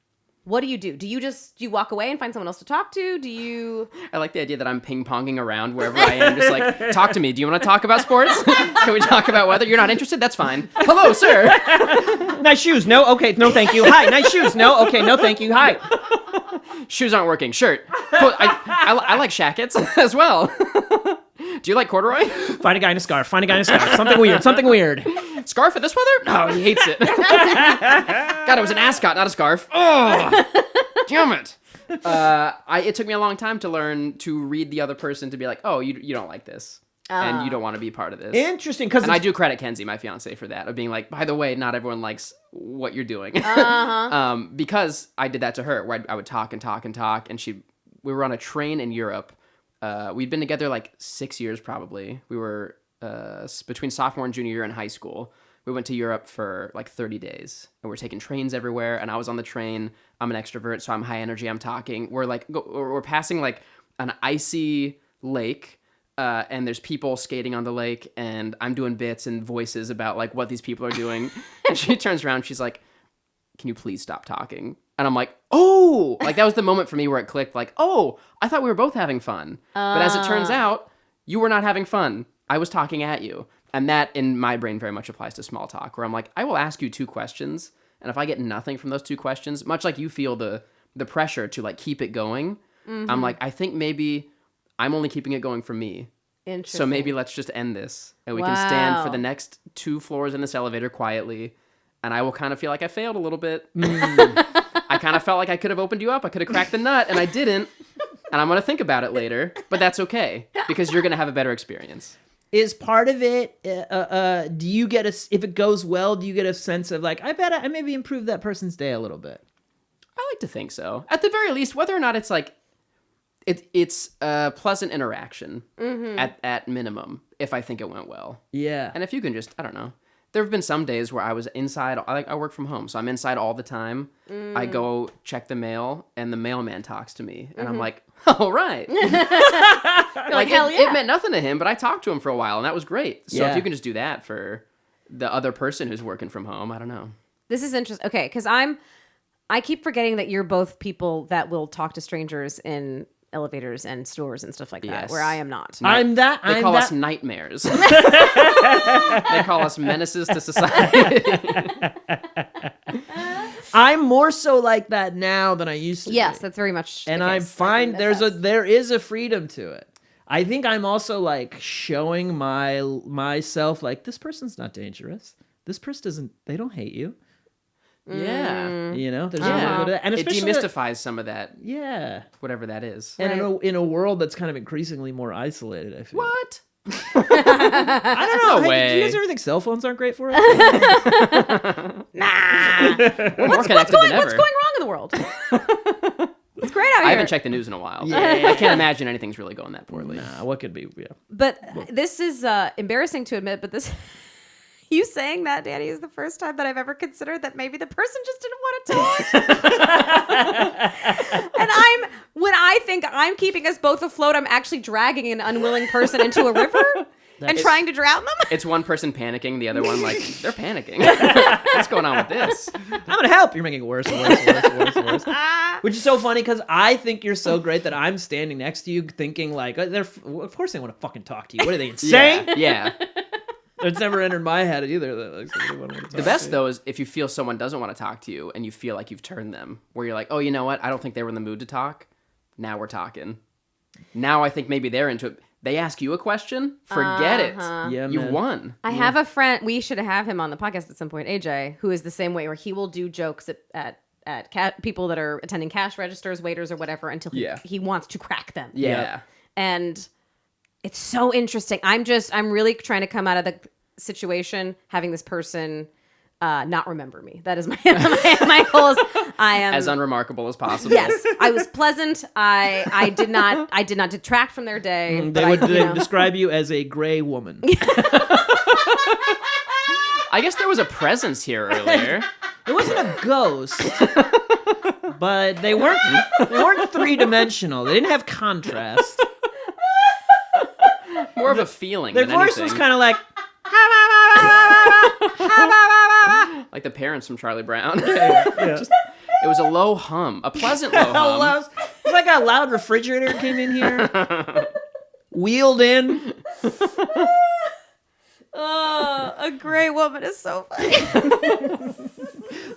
what do? Do you walk away and find someone else to talk to? Do you? I like the idea that I'm ping-ponging around wherever I am, just like, talk to me. Do you want to talk about sports? Can we talk about weather? You're not interested? That's fine. Hello, sir. Nice shoes. No. Okay. No, thank you. Hi. Nice shoes. No. Okay. No, thank you. Hi. Shoes aren't working. Shirt. Cool. I like shackets as well. Do you like corduroy? Find a guy in a scarf. Something weird. Scarf at this weather? No, he hates it. God, it was an ascot, not a scarf. Oh, damn it. It took me a long time to learn to read the other person to be like, oh, you don't like this. And you don't want to be part of this. Interesting. And I do credit Kenzie, my fiance, for that, of being like, by the way, not everyone likes what you're doing. Because I did that to her, where I would talk and talk and talk, and we were on a train in Europe. We'd been together like 6 years probably. We were between sophomore and junior year in high school. We went to Europe for like 30 days, and we're taking trains everywhere, and I was on the train. I'm an extrovert, so I'm high energy, I'm talking. We're passing like an icy lake, and there's people skating on the lake, and I'm doing bits and voices about like what these people are doing. And she turns around, she's like, can you please stop talking? And I'm like, oh, like that was the moment for me where it clicked, like, oh, I thought we were both having fun. But as it turns out, you were not having fun. I was talking at you. And that in my brain very much applies to small talk, where I'm like, I will ask you 2 questions. And if I get nothing from those 2 questions, much like you feel the pressure to like keep it going, I'm like, I think maybe I'm only keeping it going for me. Interesting. So maybe let's just end this. And we can stand for the next 2 floors in this elevator quietly. And I will kind of feel like I failed a little bit. I kind of felt like I could have opened you up. I could have cracked the nut, and I didn't. And I'm going to think about it later. But that's okay, because you're going to have a better experience. Is part of it, do you get if it goes well, do you get a sense of like, I bet I maybe improved that person's day a little bit? I like to think so. At the very least, whether or not it's like, it's a pleasant interaction at minimum, if I think it went well. Yeah. And if you can just, I don't know. There have been some days where I was inside. I work from home, so I'm inside all the time. I go check the mail, and the mailman talks to me, and I'm like, "All right." like hell yeah. It meant nothing to him, but I talked to him for a while, and that was great. So if you can just do that for the other person who's working from home, I don't know. This is interesting. Okay, because I keep forgetting that you're both people that will talk to strangers in elevators and stores and stuff like that, Yes. where I am not. They call us nightmares. They call us menaces to society. I'm more so like that now than I used to. Yes, be. that's very much. And the I case. find there is a freedom to it. I think I'm also like showing myself like, this person's not dangerous. This person they don't hate you. Yeah. You know, there's a little bit of that. And it especially demystifies some of that. Yeah. Whatever that is. And in a world that's kind of increasingly more isolated, I feel. What? I don't know. No way. Do you guys ever think cell phones aren't great for us? Nah. We're more connected than ever. What's going wrong in the world? It's great out I here. haven't checked the news in a while. Yeah. I can't imagine anything's really going that poorly. Nah, what could be? Yeah. But this is embarrassing to admit, but this you saying that, Danny, is the first time that I've ever considered that maybe the person just didn't want to talk. And when I think I'm keeping us both afloat, I'm actually dragging an unwilling person into a river and trying to drown them. It's one person panicking, the other one like, they're panicking. What's going on with this? I'm gonna help. You're making it worse and worse and worse and worse and worse. Which is so funny because I think you're so great that I'm standing next to you thinking like, of course they want to fucking talk to you. What are they insane? Yeah. It's never entered my head either. That, like, somebody would wanna talk The to best you. though is if you feel someone doesn't want to talk to you and you feel like you've turned them, where you're like, oh, you know what? I don't think they were in the mood to talk. Now we're talking. Now I think maybe they're into it. They ask you a question, forget it. Yeah, You've man. won. I have a friend. We should have him on the podcast at some point. AJ, who is the same way, where he will do jokes at people that are attending cash registers, waiters, or whatever, until he wants to crack them. Yeah. And it's so interesting. I'm really trying to come out of the situation having this person not remember me. That is my goal. I am As unremarkable as possible. Yes, I was pleasant. I did not detract from their day. They would describe you as a gray woman. I guess there was a presence here earlier. It wasn't a ghost, but they weren't three-dimensional. They didn't have contrast. More of a feeling Their than voice anything. was kind of like, Like the parents from Charlie Brown. yeah. It was a low hum. A pleasant low hum. It's like a loud refrigerator came in here, wheeled in. Oh, a gray woman is so funny.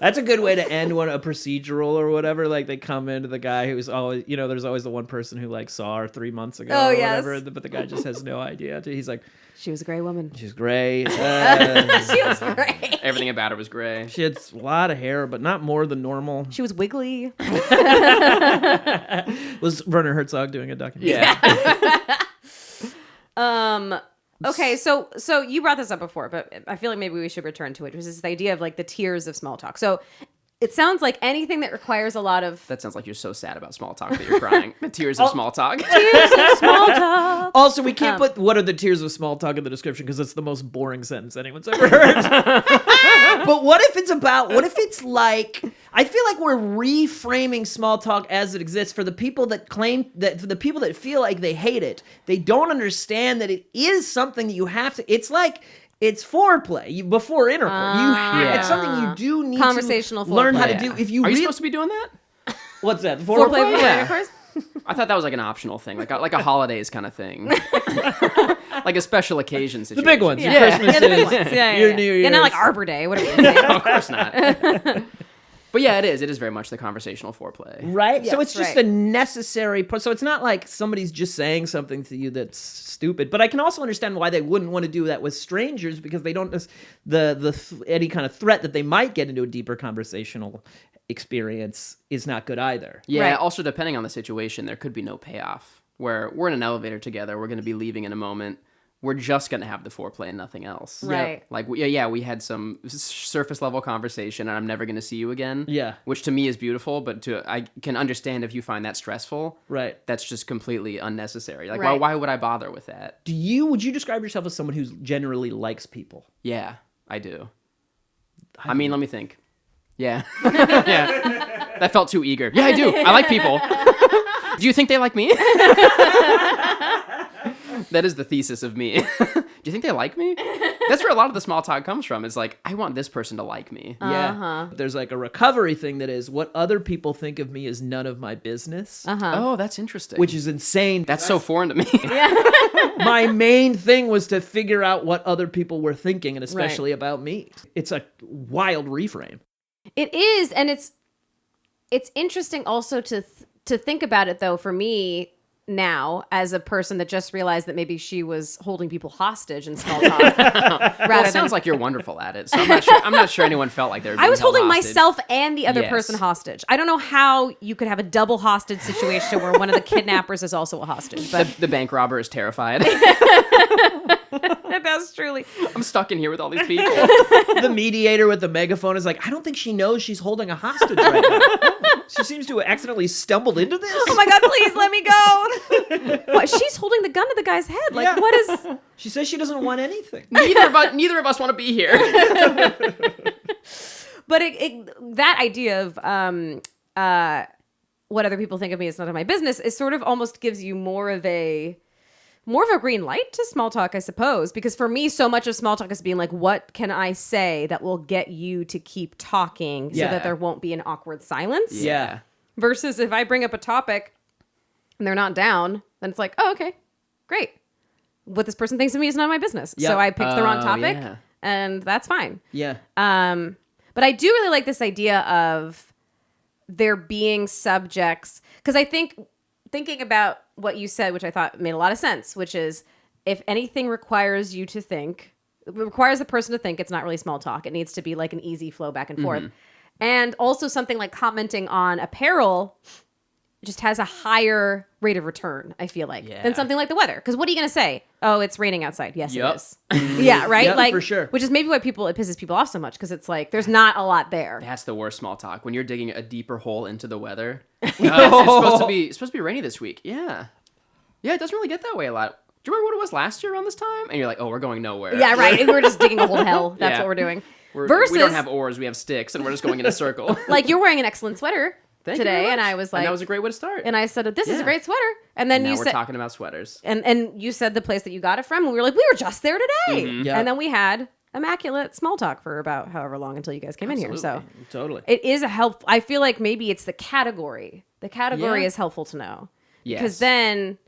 That's a good way to end a procedural or whatever. Like they come into the guy who's always, there's always the one person who like saw her 3 months ago or whatever, but the guy just has no idea. He's like, She was a gray woman. she's gray. She was gray. Everything about her was gray. She had a lot of hair, but not more than normal. She was wiggly. Was Werner Herzog doing a documentary? Yeah. Okay, so you brought this up before, but I feel like maybe we should return to it, which is this idea of like the tiers of small talk. So it sounds like anything that requires a lot of That sounds like you're so sad about small talk that you're crying. The tears of small talk. tiers of small talk. Also, we can't put what are the tiers of small talk in the description because it's the most boring sentence anyone's ever heard. But what if it's like, I feel like we're reframing small talk as it exists for the people that claim that, for the people that feel like they hate it. They don't understand that it is something that you have to, it's like, it's foreplay before intercourse. It's something you do need Conversational to learn how to foreplay. do. If you Are you really, supposed to be doing that? what's that? Foreplay before Yeah. intercourse? I thought that was like an optional thing, like a holidays kind of thing, like a special occasion The situation. big ones. Yeah. Your Christmas Yeah, the big is, ones. Yeah, your New Year's. Yeah, not like Arbor Day. What are we saying? Of course not. But yeah, it is. It is very much the conversational foreplay. Right? So Yes, it's just right. a necessary part. So it's not like somebody's just saying something to you that's stupid. But I can also understand why they wouldn't want to do that with strangers because they don't any kind of threat that they might get into a deeper conversational experience is not good either. Yeah. Right. Also, depending on the situation, there could be no payoff. Where we're in an elevator together, we're going to be leaving in a moment. We're just going to have the foreplay and nothing else. Right. Like, we had some surface level conversation and I'm never going to see you again. Yeah. Which to me is beautiful, but I can understand if you find that stressful. Right. That's just completely unnecessary. Like, Right. why would I bother with that? Would you describe yourself as someone who generally likes people? Yeah, I do. I mean, let me think. Yeah. Yeah. That felt too eager. Yeah, I do. I like people. Do you think they like me? That is the thesis of me. Do you think they like me? That's where a lot of the small talk comes from. It's like, I want this person to like me. Yeah. There's like a recovery thing that is what other people think of me is none of my business, Oh, that's interesting. which is insane. That's so foreign to me. My main thing was to figure out what other people were thinking, and especially about me. It's a wild reframe. It is, and it's interesting also to think about it though. For me now, as a person that just realized that maybe she was holding people hostage in small talk, Well, it sounds like you're wonderful at it. So I'm not sure anyone felt like they were being I was held holding hostage. myself and the other Yes. person hostage. I don't know how you could have a double hostage situation where one of the kidnappers is also a hostage, but The bank robber is terrified. that's truly. I'm stuck in here with all these people. The mediator with the megaphone is like, I don't think she knows she's holding a hostage right now. She seems to have accidentally stumbled into this. Oh my God, please let me go. What, she's holding the gun to the guy's head. Like, Yeah. what is... She says she doesn't want anything. Neither of us want to be here. But that idea of what other people think of me is none of my business is sort of almost gives you more of a green light to small talk, I suppose. Because for me, so much of small talk is being like, what can I say that will get you to keep talking so that there won't be an awkward silence? Yeah. Versus if I bring up a topic and they're not down, then it's like, oh, okay, great. What this person thinks of me is none of my business. Yep. So I picked the wrong topic yeah. and that's fine. Yeah. But I do really like this idea of there being subjects, because I think thinking about what you said, which I thought made a lot of sense, which is if anything requires you to think, it requires the person to think, it's not really small talk. It needs to be like an easy flow back and forth. And also something like commenting on apparel just has a higher rate of return, I feel like, than something like the weather. Because what are you going to say? Oh, it's raining outside. Yes, it is. Yeah, right? Yep, like, for sure. Which is maybe why it pisses people off so much, because it's like, there's not a lot there. That's the worst small talk. When you're digging a deeper hole into the weather. It's supposed to be rainy this week. Yeah. Yeah, it doesn't really get that way a lot. Do you remember what it was last year around this time? And you're like, oh, we're going nowhere. Yeah, right. And we're just digging a whole hell. That's Yeah. what we're doing. We don't have oars, we have sticks, and we're just going in a circle. Like, you're wearing an excellent sweater Thank you today, very and much. I was like... And that was a great way to start. And I said, this is a Yeah. great sweater. And then now you we're said... talking about sweaters. And you said the place that you got it from, and we were like, we were just there today. Yeah. And then we had immaculate small talk for about however long until you guys came in here. So Totally. it is a help. I feel like maybe it's the category. The category Yeah. is helpful to know. Yes. Because then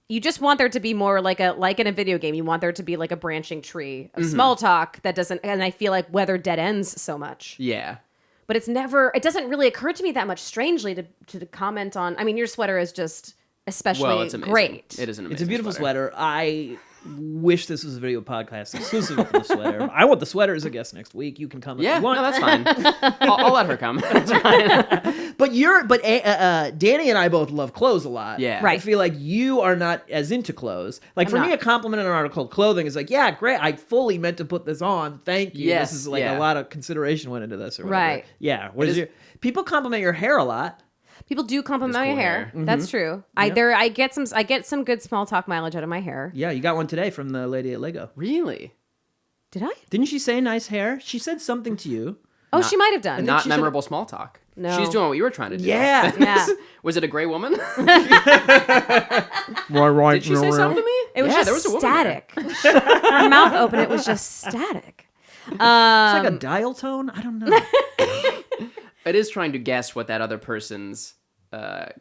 you just want there to be more like in a video game, you want there to be like a branching tree of small talk that doesn't, and I feel like weather dead ends so much. Yeah. But it doesn't really occur to me that much, strangely, to comment on. I mean, your sweater is just especially Well, it's amazing. great. It is an amazing It's a beautiful sweater. I wish this was a video podcast exclusive for the sweater. I want the sweater as a guest next week. You can come if Yeah, you want. no, that's fine. I'll let her come. That's fine. But Danny and I both love clothes a lot. Yeah. I Right. feel like you are not as into clothes. Like for I'm me, not. a compliment in an article of clothing is like, yeah, great. I fully meant to put this on. Thank you. Yes, This is like yeah. a lot of consideration went into this or whatever. Right. Yeah. What is your people compliment your hair a lot? People do compliment It's my cool hair. hair. Mm-hmm. That's true. I get some good small talk mileage out of my hair. Yeah, you got one today from the lady at Lego. Really? Did I? Didn't she say nice hair? She said something to you. Oh, she might have done. Not she said- memorable small talk. No. She's doing what you were trying to do. Yeah. Yeah. Was it a gray woman? Right. Did she say something to me? It was Yeah, just there was a woman there. static. Her mouth open. It was just static. It's like a dial tone. I don't know. It is trying to guess what that other person's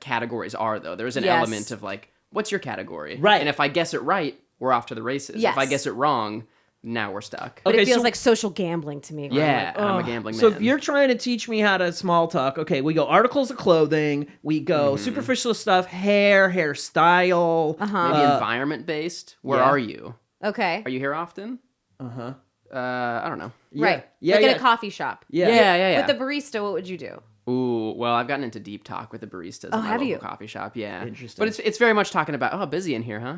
categories are, though. There's an Yes. element of like, what's your category? Right. And if I guess it right, we're off to the races. Yes. If I guess it wrong, now we're stuck. But Okay, it feels so- like social gambling to me. where I'm Yeah, like, and I'm a "Ugh." gambling So man. if you're trying to teach me how to small talk, okay, we go articles of clothing, we go superficial stuff, hairstyle. Maybe environment based. Where yeah. are you? Okay. Are you here often? I don't know. Right. Yeah, like yeah. in a coffee shop. Yeah. Yeah. With the barista, what would you do? Ooh, well, I've gotten into deep talk with the baristas in my have local you? coffee shop. Yeah, Interesting. But it's very much talking about busy in here, huh?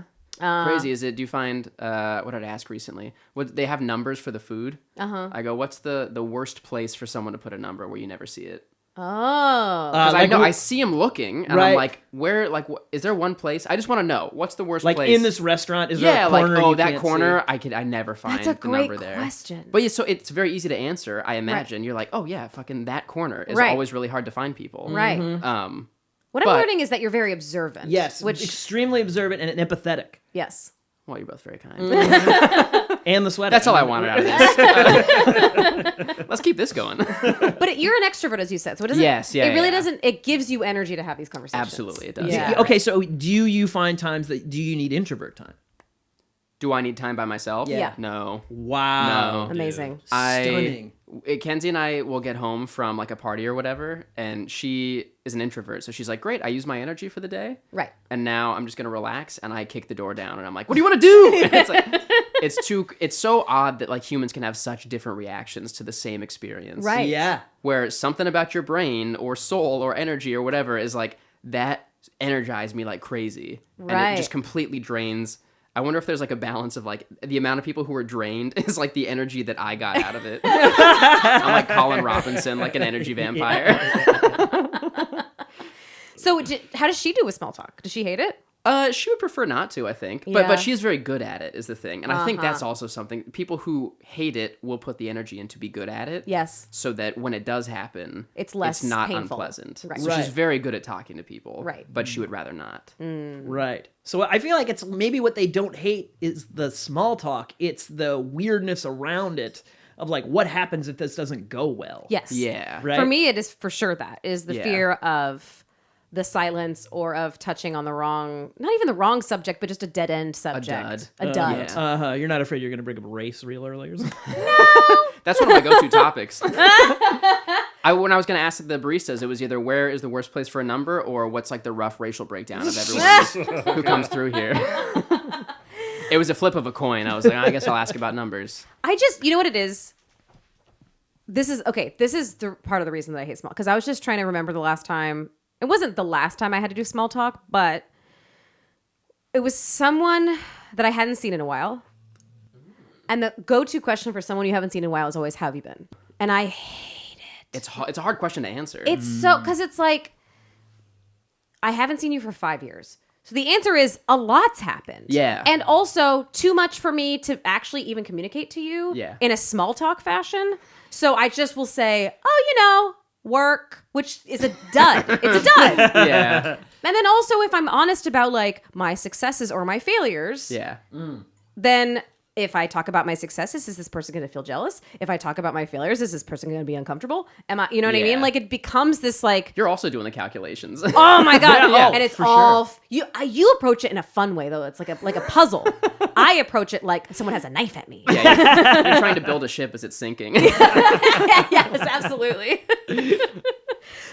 Crazy is it? Do you find what did I ask recently? What they have numbers for the food? I go, what's the worst place for someone to put a number where you never see it? Oh. Because I like know wh- I see them looking, and Right. I'm like, where? Like, is there one place? I just want to know what's the worst Like place in this restaurant, is there Yeah, a corner like you that can't corner, see? I never find That's a the great number there. question. But yeah, so it's very easy to answer. I imagine you're like, oh yeah, fucking that corner is Right. always really hard to find people. Right. What I'm but- learning is that you're very observant. Yes, Which, extremely observant and empathetic. yes. Well, you're both very kind. And the sweater. That's all I wanted out of this. Let's keep this going. But you're an extrovert, as you said. So it doesn't. Yes, yeah, It really yeah. doesn't. It gives you energy to have these conversations. Absolutely, it does. Yeah. Okay, so do you find times that do you need introvert time? Do I need time by myself? Yeah. No. Wow. No. Amazing. Stunning. Kenzie and I will get home from like a party or whatever, and she is an introvert, so she's like, "Great, I use my energy for the day, Right. and now I'm just gonna relax." And I kick the door down, and I'm like, "What do you want to do?" And it's like, it's so odd that like humans can have such different reactions to the same experience, Right. Yeah. Where something about your brain or soul or energy or whatever is like that energized me like crazy, and Right. it just completely drains. I wonder if there's like a balance of like the amount of people who are drained is like the energy that I got out of it. I'm like Colin Robinson, like an energy vampire. So how does she do with small talk? Does she hate it? She would prefer not to, I think. Yeah. But she's very good at it, is the thing. And I think that's also something. People who hate it will put the energy in to be good at it. Yes. So that when it does happen, it's not painful. Unpleasant. Right. So she's very good at talking to people. Right. But she would rather not. Right. So I feel like it's maybe what they don't hate is the small talk. It's the weirdness around it of like, what happens if this doesn't go well? Yes. Yeah. Right. For me, it is for sure that is the Yeah. fear of the silence or of touching on the wrong, not even the wrong subject, but just a dead end subject. A dud. Yeah. You're not afraid you're going to bring up race real early or something? That's one of my go-to topics. When I was going to ask the baristas, it was either where is the worst place for a number or what's like the rough racial breakdown of everyone who comes through here. It was a flip of a coin. I was like, I guess I'll ask about numbers. You know what it is? This is the part of the reason that I hate small, because I was just trying to remember the last time. It wasn't the last time I had to do small talk, but it was someone that I hadn't seen in a while. And the go-to question for someone you haven't seen in a while is always, how have you been? And I hate it. It's a hard question to answer. It's so, because it's like, I haven't seen you for 5 years. So the answer is a lot's happened. Yeah. And also too much for me to actually even communicate to you in a small talk fashion. So I just will say, work, which is a dud. It's a dud. Yeah. And then also if I'm honest about like my successes or my failures, then if I talk about my successes, is this person going to feel jealous? If I talk about my failures, is this person going to be uncomfortable? Am I, you know what I mean? Like it becomes this like, You're also doing the calculations. oh my God. Yeah, and it's for all, you approach it in a fun way though. It's like a puzzle. I approach it like someone has a knife at me. Yeah, you're trying to build a ship as it's sinking. Yes, absolutely.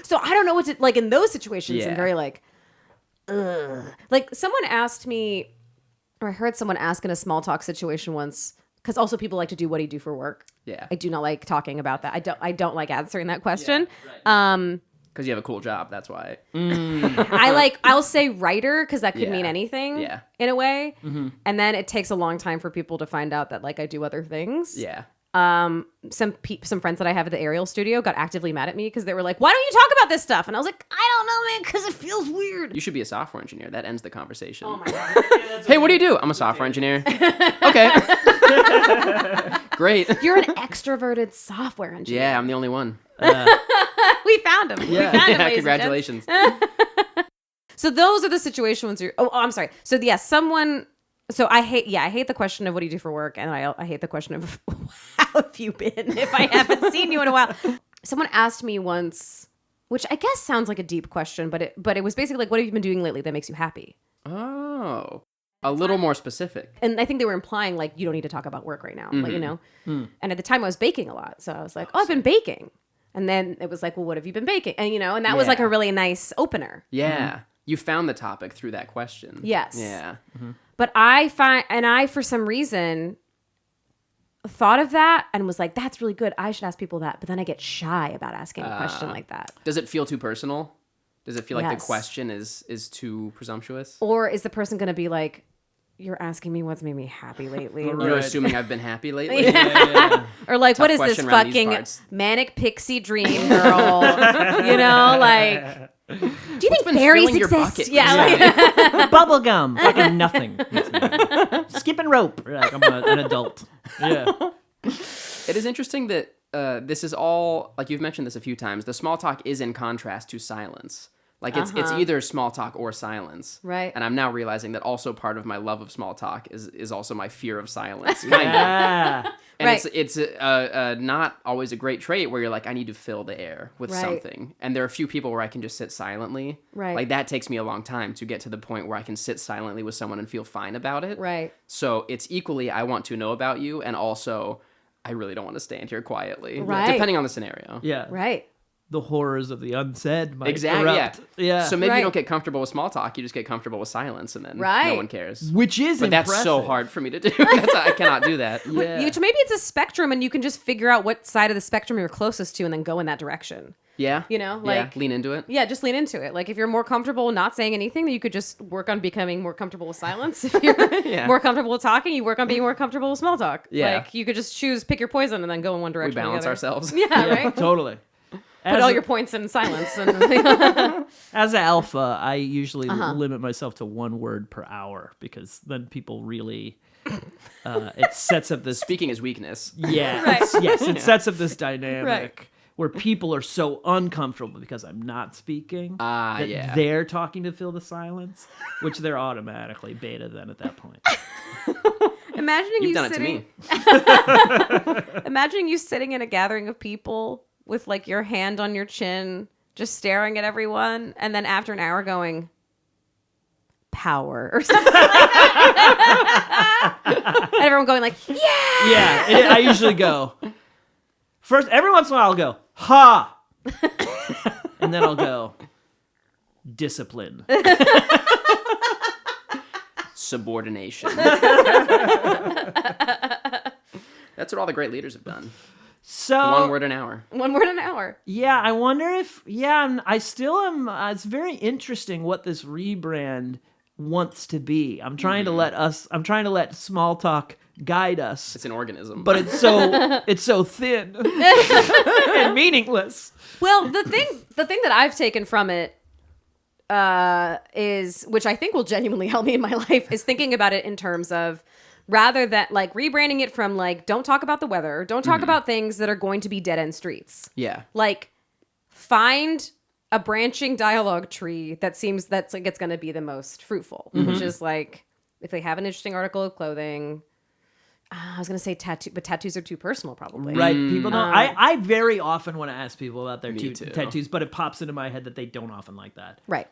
So I don't know what to, like in those situations, I'm very like, ugh. Like someone asked me, or I heard someone ask in a small talk situation once, because also people like to do what do you do for work. Yeah. I do not like talking about that. I don't like answering that question. Because you have a cool job, that's why. I'll say writer because that could mean anything in a way. And then it takes a long time for people to find out that like I do other things. Yeah. Some friends that I have at the aerial studio got actively mad at me because they were like, why don't you talk about this stuff? And I was like, I don't know, man, because it feels weird. You should be a software engineer. That ends the conversation. Oh my God. Hey, what do you do? I'm a software engineer. Okay. Great. You're an extroverted software engineer. Yeah, I'm the only one. We found him. We found him, ladies and Congratulations. So those are the situations where I'm sorry. So yeah, so I hate the question of what do you do for work, and I hate the question of how have you been if I haven't seen you in a while. Someone asked me once, which I guess sounds like a deep question, but it was basically like, what have you been doing lately that makes you happy? Oh, a little more specific. And I think they were implying like you don't need to talk about work right now, like, you know. And at the time I was baking a lot, so I was like, I've been baking. And then it was like, well, what have you been baking? And and that was like a really nice opener. Yeah. You found the topic through that question. Yes. Yeah. But I for some reason thought of that and was like, that's really good. I should ask people that. But then I get shy about asking a question like that. Does it feel too personal? Does it feel like the Yes. question is too presumptuous? Or is the person going to be like, you're asking me what's made me happy lately? And You're like, assuming I've been happy lately? or like, Tough what is this question around these fucking parts. manic pixie dream girl? Like, do you think been fairies filling your exist? bucket Yeah. Bubble gum, fucking nothing. Skipping rope. Like I'm an adult. Yeah. It is interesting that this is all, like you've mentioned this a few times, the small talk is in contrast to silence. Like it's either small talk or silence. Right. And I'm now realizing that also part of my love of small talk is also my fear of silence. Kind of. Yeah. And Right. it's not always a great trait where you're like, I need to fill the air with Right. something. And there are a few people where I can just sit silently. Right. Like that takes me a long time to get to the point where I can sit silently with someone and feel fine about it. Right. So it's equally, I want to know about you, and also I really don't want to stand here quietly. Right. Depending on the scenario. Yeah. Right. The horrors of the unsaid might Exactly. erupt. Yeah. So maybe Right. you don't get comfortable with small talk. You just get comfortable with silence, and then no Right. one cares. Which is But that's so impressive. hard for me to do. I cannot do that. Yeah. Which maybe it's a spectrum and you can just figure out what side of the spectrum you're closest to and then go in that direction. Yeah. You know, Yeah. like- Lean into it. Yeah, just lean into it. Like if you're more comfortable not saying anything, then you could just work on becoming more comfortable with silence. If you're Yeah. more comfortable with talking, you work on being more comfortable with small talk. Yeah. Like you could just pick your poison and then go in one We direction. or the balance other. ourselves. Yeah, right. Totally. Put all your points in silence. And As an alpha, I usually limit myself to 1 word per hour because then people really, it sets up this. Speaking is weakness. Yeah. Right. Yes, it sets up this dynamic Right. where people are so uncomfortable because I'm not speaking that Yeah. they're talking to fill the silence, which they're automatically beta then at that point. imagining You've you done sitting, it to me. imagining you sitting in a gathering of people with like your hand on your chin, just staring at everyone, and then after an hour going, power or something like that. And everyone going like, yeah. Yeah, I usually go. First, every once in a while I'll go, ha! And then I'll go, discipline. Subordination. That's what all the great leaders have done. So 1 word an hour. 1 word an hour. yeah, I wonder if I still am. It's very interesting what this rebrand wants to be. I'm trying to let small talk guide us, It's an organism. but it's so thin and meaningless. Well, the thing that I've taken from it is, which I think will genuinely help me in my life, is thinking about it in terms of rather than like rebranding it from like, don't talk about the weather, don't talk about things that are going to be dead end streets. yeah. Like, find a branching dialogue tree that seems that's like it's going to be the most fruitful, which is like if they have an interesting article of clothing. I was going to say tattoo, but tattoos are too personal, probably. Right? People don't. I very often want to ask people about their Me too. tattoos, but it pops into my head that they don't often like that. Right.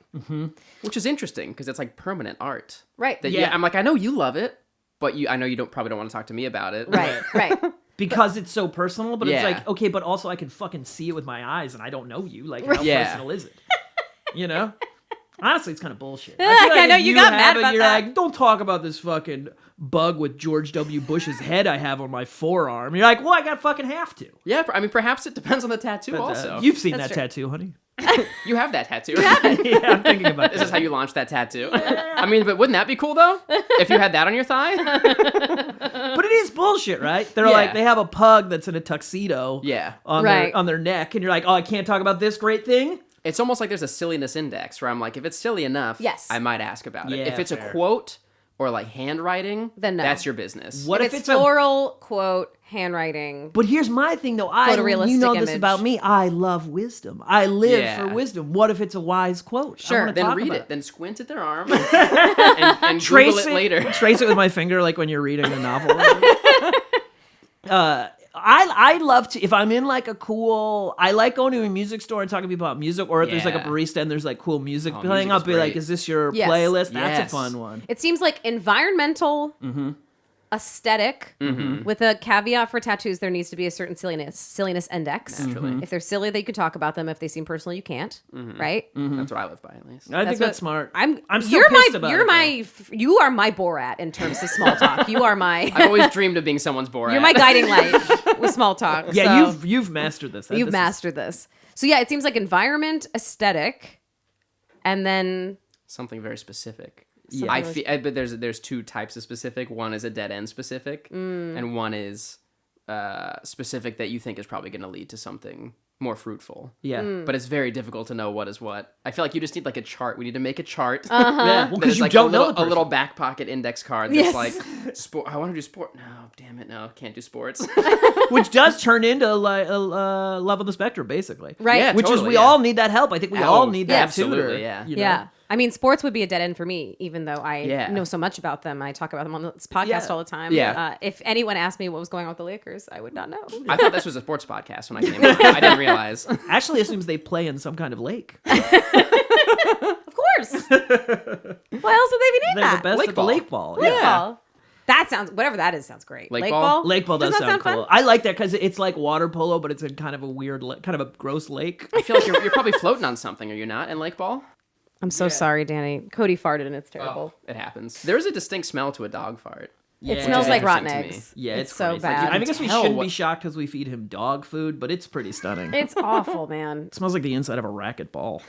Which is interesting because it's like permanent art. Right. That Yeah. I'm like, I know you love it, but I know you probably don't want to talk to me about it. Right. Right. Because it's so personal, but it's Yeah. like, okay, but also I can fucking see it with my eyes and I don't know you. Like, how Yeah. personal is it? You know? Honestly, it's kind of bullshit. I know if you got have mad it, about you're that. like, don't talk about this fucking bug with George W. Bush's head I have on my forearm. You're like, well, I got fucking have to. Yeah, I mean, perhaps it depends on the tattoo also. You've seen That's that true. tattattoo, honey. You have that tattoo. Yeah, I'm thinking about This that. is how you launch that tattoo. I mean, but wouldn't that be cool though? If you had that on your thigh? But it is bullshit, right? They're Yeah. like, they have a pug that's in a tuxedo Yeah. on, Right. on their neck, and you're like, oh, I can't talk about this great thing? It's almost like there's a silliness index where I'm like, if it's silly enough, Yes. I might ask about it. Yeah, If it's fair. a quote or like handwriting, Then no. that's your business. What If if it's a floral, quote, handwriting. But here's my thing, though. You Photorealistic know this image. about me. I love wisdom. I live Yeah. for wisdom. What if it's a wise quote? Sure. I wanna Then talk read about it. Then squint at their arm and Trace Google it later. Trace it with my finger, like when you're reading a novel. I love to, if I'm in like a cool, I like going to a music store and talking to people about music, or if there's like a Yeah. barista and there's like cool music Oh, playing, music I'll is be like, great. is this your Yes. playlist? That's Yes. a fun one. It seems like environmental, aesthetic, with a caveat for tattoos. There needs to be a certain silliness index. Naturally. If they're silly, they can talk about them. If they seem personal, you can't. Right? That's what I live by, at least. I think what- that's smart. I'm still you're pissed my about you're it, though. my you are my Borat in terms of small talk. You are my I've always dreamed of being someone's Borat. you're my guiding light with small talk. Yeah, So you've mastered this. you've This is- mastered this. So yeah, it seems like environment, aesthetic, and then something very specific. Something I really feel, but there's two types of specific. One is a dead end specific, and one is specific that you think is probably going to lead to something more fruitful. Yeah. But it's very difficult to know what is what. I feel like you just need like a chart. We need to make a chart. Yeah, well, that because is you like don't a know little, the a little person. back pocket index card that's Yes. like sport. I want to do sport. No, damn it, no, can't do sports. Which does turn into like a love on the spectrum, basically. right. Yeah, Which is totally, we yeah. all need that help. I think we all need that absolutely, tutor. yeah. you know? Yeah. I mean, sports would be a dead end for me, even though I Yeah. know so much about them. I talk about them on this podcast Yeah. all the time. Yeah. If anyone asked me what was going on with the Lakers, I would not know. I thought this was a sports podcast when I came on. I didn't realize. Actually assumes they play in some kind of lake. Of course. What else would they be named They're that? the best Lake at the ball. lake ball. Lake Yeah. ball. That sounds, whatever that is, sounds great. Lake ball? Lake ball does Doesn't that sound cool. fun? I like that because it's like water polo, but it's in kind of a weird, kind of a gross lake. I feel like you're probably floating on something, are you not, in Lake Ball? I'm so sorry, Danny. Cody farted and it's terrible. It happens. There is a distinct smell to a dog fart. It smells like rotten Interesting to eggs. Yeah, it's it's so crazy. bad. I guess we tell shouldn't what- be shocked because we feed him dog food, but it's pretty stunning. It It's awful, man. smells like the inside of a racquetball.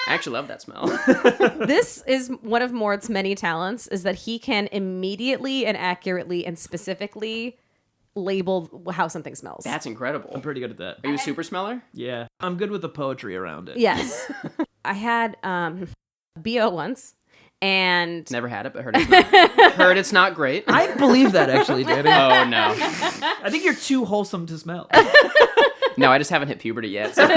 I actually love that smell. This is one of Mort's many talents, is that he can immediately and accurately and specifically label how something smells. That's incredible. I'm pretty good at that. Are you a super smeller? Yeah. I'm good with the poetry around it. Yes. I had BO once, and Never had it, but heard it's not great. I believe that, actually, Danny. Oh, no. I think you're too wholesome to smell. No, I just haven't hit puberty yet. So.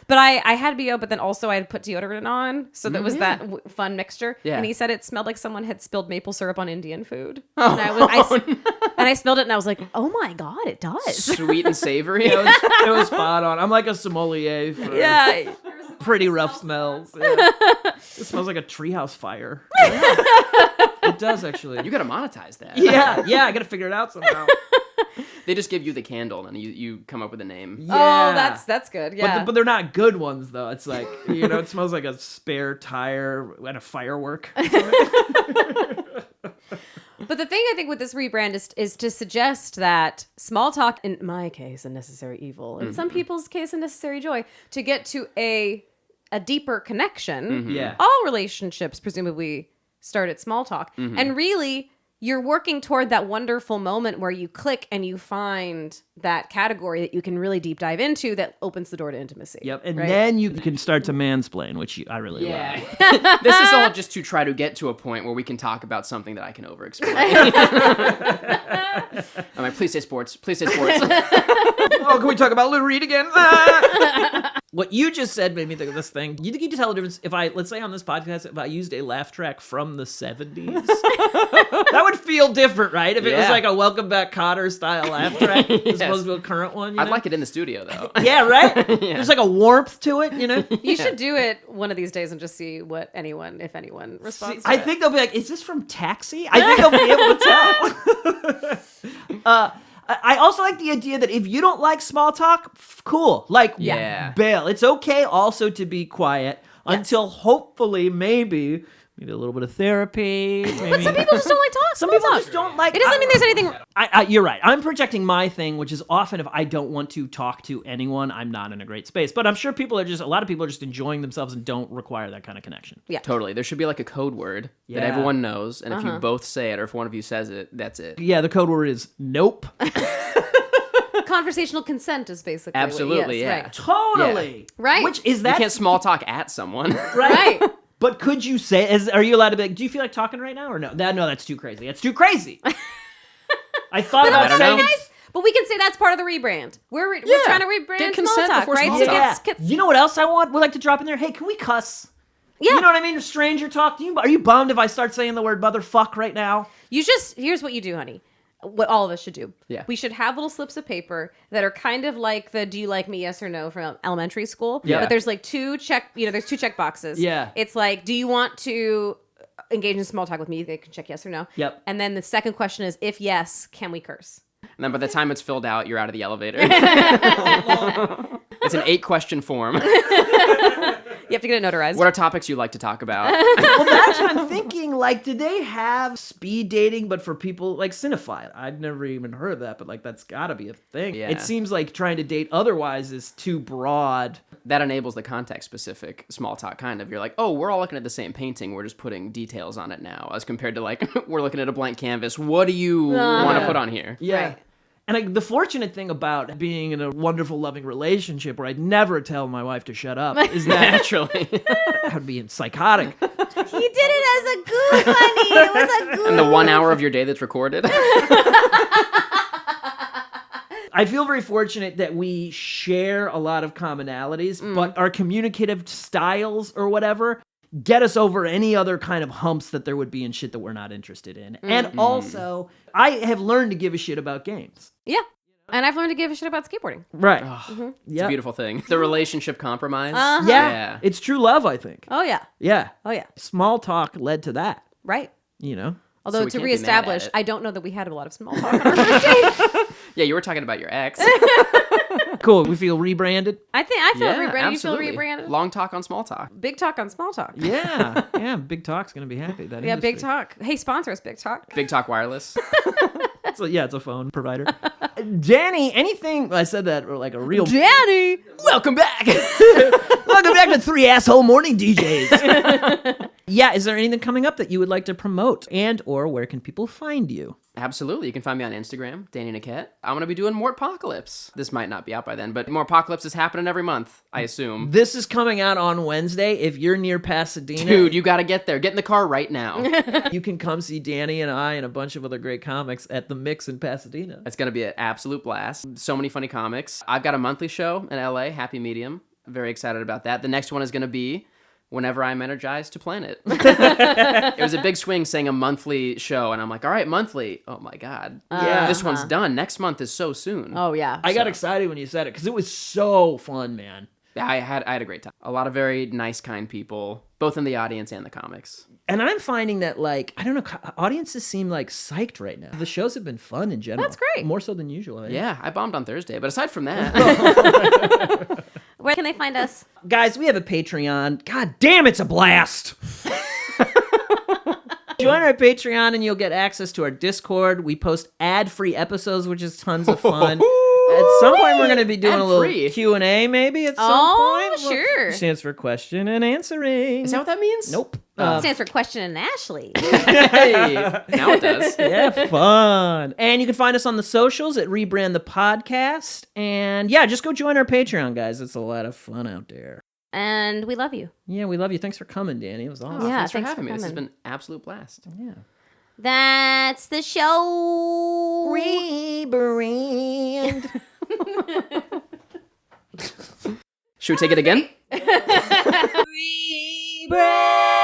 But I had BO, but then also I had put deodorant on, so that was that fun mixture. Yeah. And he said it smelled like someone had spilled maple syrup on Indian food. Oh, And I smelled it, and I was like, "Oh my god, it does!" Sweet and savory. It was spot on. I'm like a sommelier for Yeah. pretty rough smells. Yeah. It smells like a treehouse fire. Yeah. It does, actually. You got to monetize that. Yeah, I gotta figure it out somehow. They just give you the candle, and you come up with a name. Oh, that's good. Yeah. But they're not good ones, though. It's like, it smells like a spare tire at a firework. But the thing I think with this rebrand is to suggest that small talk, in my case, a necessary evil, in some people's case, a necessary joy, to get to a deeper connection. Yeah. All relationships presumably start at small talk. And really, you're working toward that wonderful moment where you click and you find that category that you can really deep dive into that opens the door to intimacy. Yep, and right? then you can start to mansplain, which I really love. Yeah. This is all just to try to get to a point where we can talk about something that I can over-explain. I'm like, please say sports. Please say sports. Oh, can we talk about Lou Reed again? What you just said made me think of this thing. You think you can tell the difference if let's say on this podcast, if I used a laugh track from the 70s? That would feel different, right? If it was like a Welcome Back Kotter style laugh track as opposed to a current one. I'd like it in the studio, though. Yeah, right? There's like a warmth to it, You should do it one of these days and just see what anyone, if anyone, responds to I it. think they'll be like, is this from Taxi? I think they'll be able to tell. I also like the idea that if you don't like small talk, cool. Like, bail. It's okay also to be quiet until hopefully maybe a little bit of therapy. Maybe. Some people just don't like talk. Some small people talk. just don't like. It doesn't mean there's anything. You're right. I'm projecting my thing, which is often if I don't want to talk to anyone, I'm not in a great space. But I'm sure a lot of people are just enjoying themselves and don't require that kind of connection. Yeah, Totally. There should be like a code word that everyone knows, and if you both say it, or if one of you says it, that's it. Yeah, the code word is nope. Conversational consent is basically Absolutely, what, yes, yeah. right. Totally. Yeah. Right. Which is that? You can't small talk at someone. Right. But could you say? Are you allowed to be like? Do you feel like talking right now or no? No, that's too crazy. That's too crazy. I thought But about also saying. nice. But we can say that's part of the rebrand. We're trying to rebrand Get small consent talk, before right? small So talk. get- You know what else I want? We'd like to drop in there. Hey, can we cuss? Yeah. You know what I mean? Stranger talk to you. Are you bummed if I start saying the word motherfuck right now? Here's what you do, honey. What all of us should do. Yeah. We should have little slips of paper that are kind of like the "Do you like me? Yes or no" from elementary school. Yeah. But there's like there's two check boxes. Yeah. It's like, do you want to engage in small talk with me? They can check yes or no. Yep. And then the second question is, if yes, can we curse? And then by the time it's filled out, you're out of the elevator. It's an 8-question form. You have to get it notarized. What are topics you like to talk about? Well, that's what I'm thinking. Like, did they have speed dating, but for people like cinephile? I've never even heard of that, but like that's got to be a thing. Yeah. It seems like trying to date otherwise is too broad. That enables the context-specific small talk, kind of. You're like, oh, we're all looking at the same painting. We're just putting details on it now, as compared to like, we're looking at a blank canvas. What do you want to put on here? Yeah. Right. And the fortunate thing about being in a wonderful, loving relationship where I'd never tell my wife to shut up is that Naturally. I'd be psychotic. He did it as a goof, honey. It was a goof. And the 1 hour of your day that's recorded. I feel very fortunate that we share a lot of commonalities, but our communicative styles or whatever get us over any other kind of humps that there would be in shit that we're not interested in. And also, I have learned to give a shit about games. Yeah. And I've learned to give a shit about skateboarding. Right. It's a beautiful thing. The relationship compromise. Yeah. It's true love, I think. Oh, yeah. Yeah. Oh, yeah. Small talk led to that, Right. you know? Although we to can't be mad at reestablish, it. I don't know that we had a lot of small talk on our first date. Yeah, you were talking about your ex. Cool. We feel rebranded. I feel rebranded. absolutely. You feel rebranded? Long talk on small talk. Big talk on small talk. Yeah. Yeah. Big Talk's going to be happy. That Yeah, Big industry. Talk. Hey, sponsor us, Big Talk. Big Talk Wireless. So, yeah, it's a phone provider. Danny, anything? I said that like a real. Daddy! Welcome back. Welcome back to 3 Asshole Morning DJs. Yeah, is there anything coming up that you would like to promote? And or where can people find you? Absolutely. You can find me on Instagram, Danny Niquette. I'm going to be doing Mortpocalypse. This might not be out by then, but Mortpocalypse is happening every month, I assume. This is coming out on Wednesday. If you're near Pasadena, Dude, you got to get there. Get in the car right now. you can come see Danny and I and a bunch of other great comics at the Mix in Pasadena. It's going to be an absolute blast. So many funny comics. I've got a monthly show in LA, Happy Medium. Very excited about that. The next one is going to be whenever I'm energized to plan it. It was a big swing saying a monthly show, and I'm like, all right, monthly. Oh my God. Yeah. This one's done. Next month is so soon. Oh, yeah. I got excited when you said it because it was so fun, man. I had a great time. A lot of very nice, kind people, both in the audience and the comics. And I'm finding that, like, I don't know, audiences seem like psyched right now. The shows have been fun in general. That's great. More so than usual. Yeah, I bombed on Thursday, but aside from that, Where can they find us? Guys, we have a Patreon. God damn, it's a blast. Join our Patreon and you'll get access to our Discord. We post ad-free episodes, which is tons of fun. At some point, we're going to be doing a little Ad-free? Q&A, maybe, at some Oh, point. sure. It stands for question and answering. is that what that means? Nope. It stands for Question and Ashley. Hey, now it does. Yeah, fun. And you can find us on the socials at Rebrand the Podcast. And yeah, just go join our Patreon, guys. It's a lot of fun out there. And we love you. Yeah, we love you. Thanks for coming, Danny. It was awesome. Yeah, Thanks for thanks having for me. This has coming. been an absolute blast. Yeah. That's the show. Rebrand. Should we take it again? Rebrand.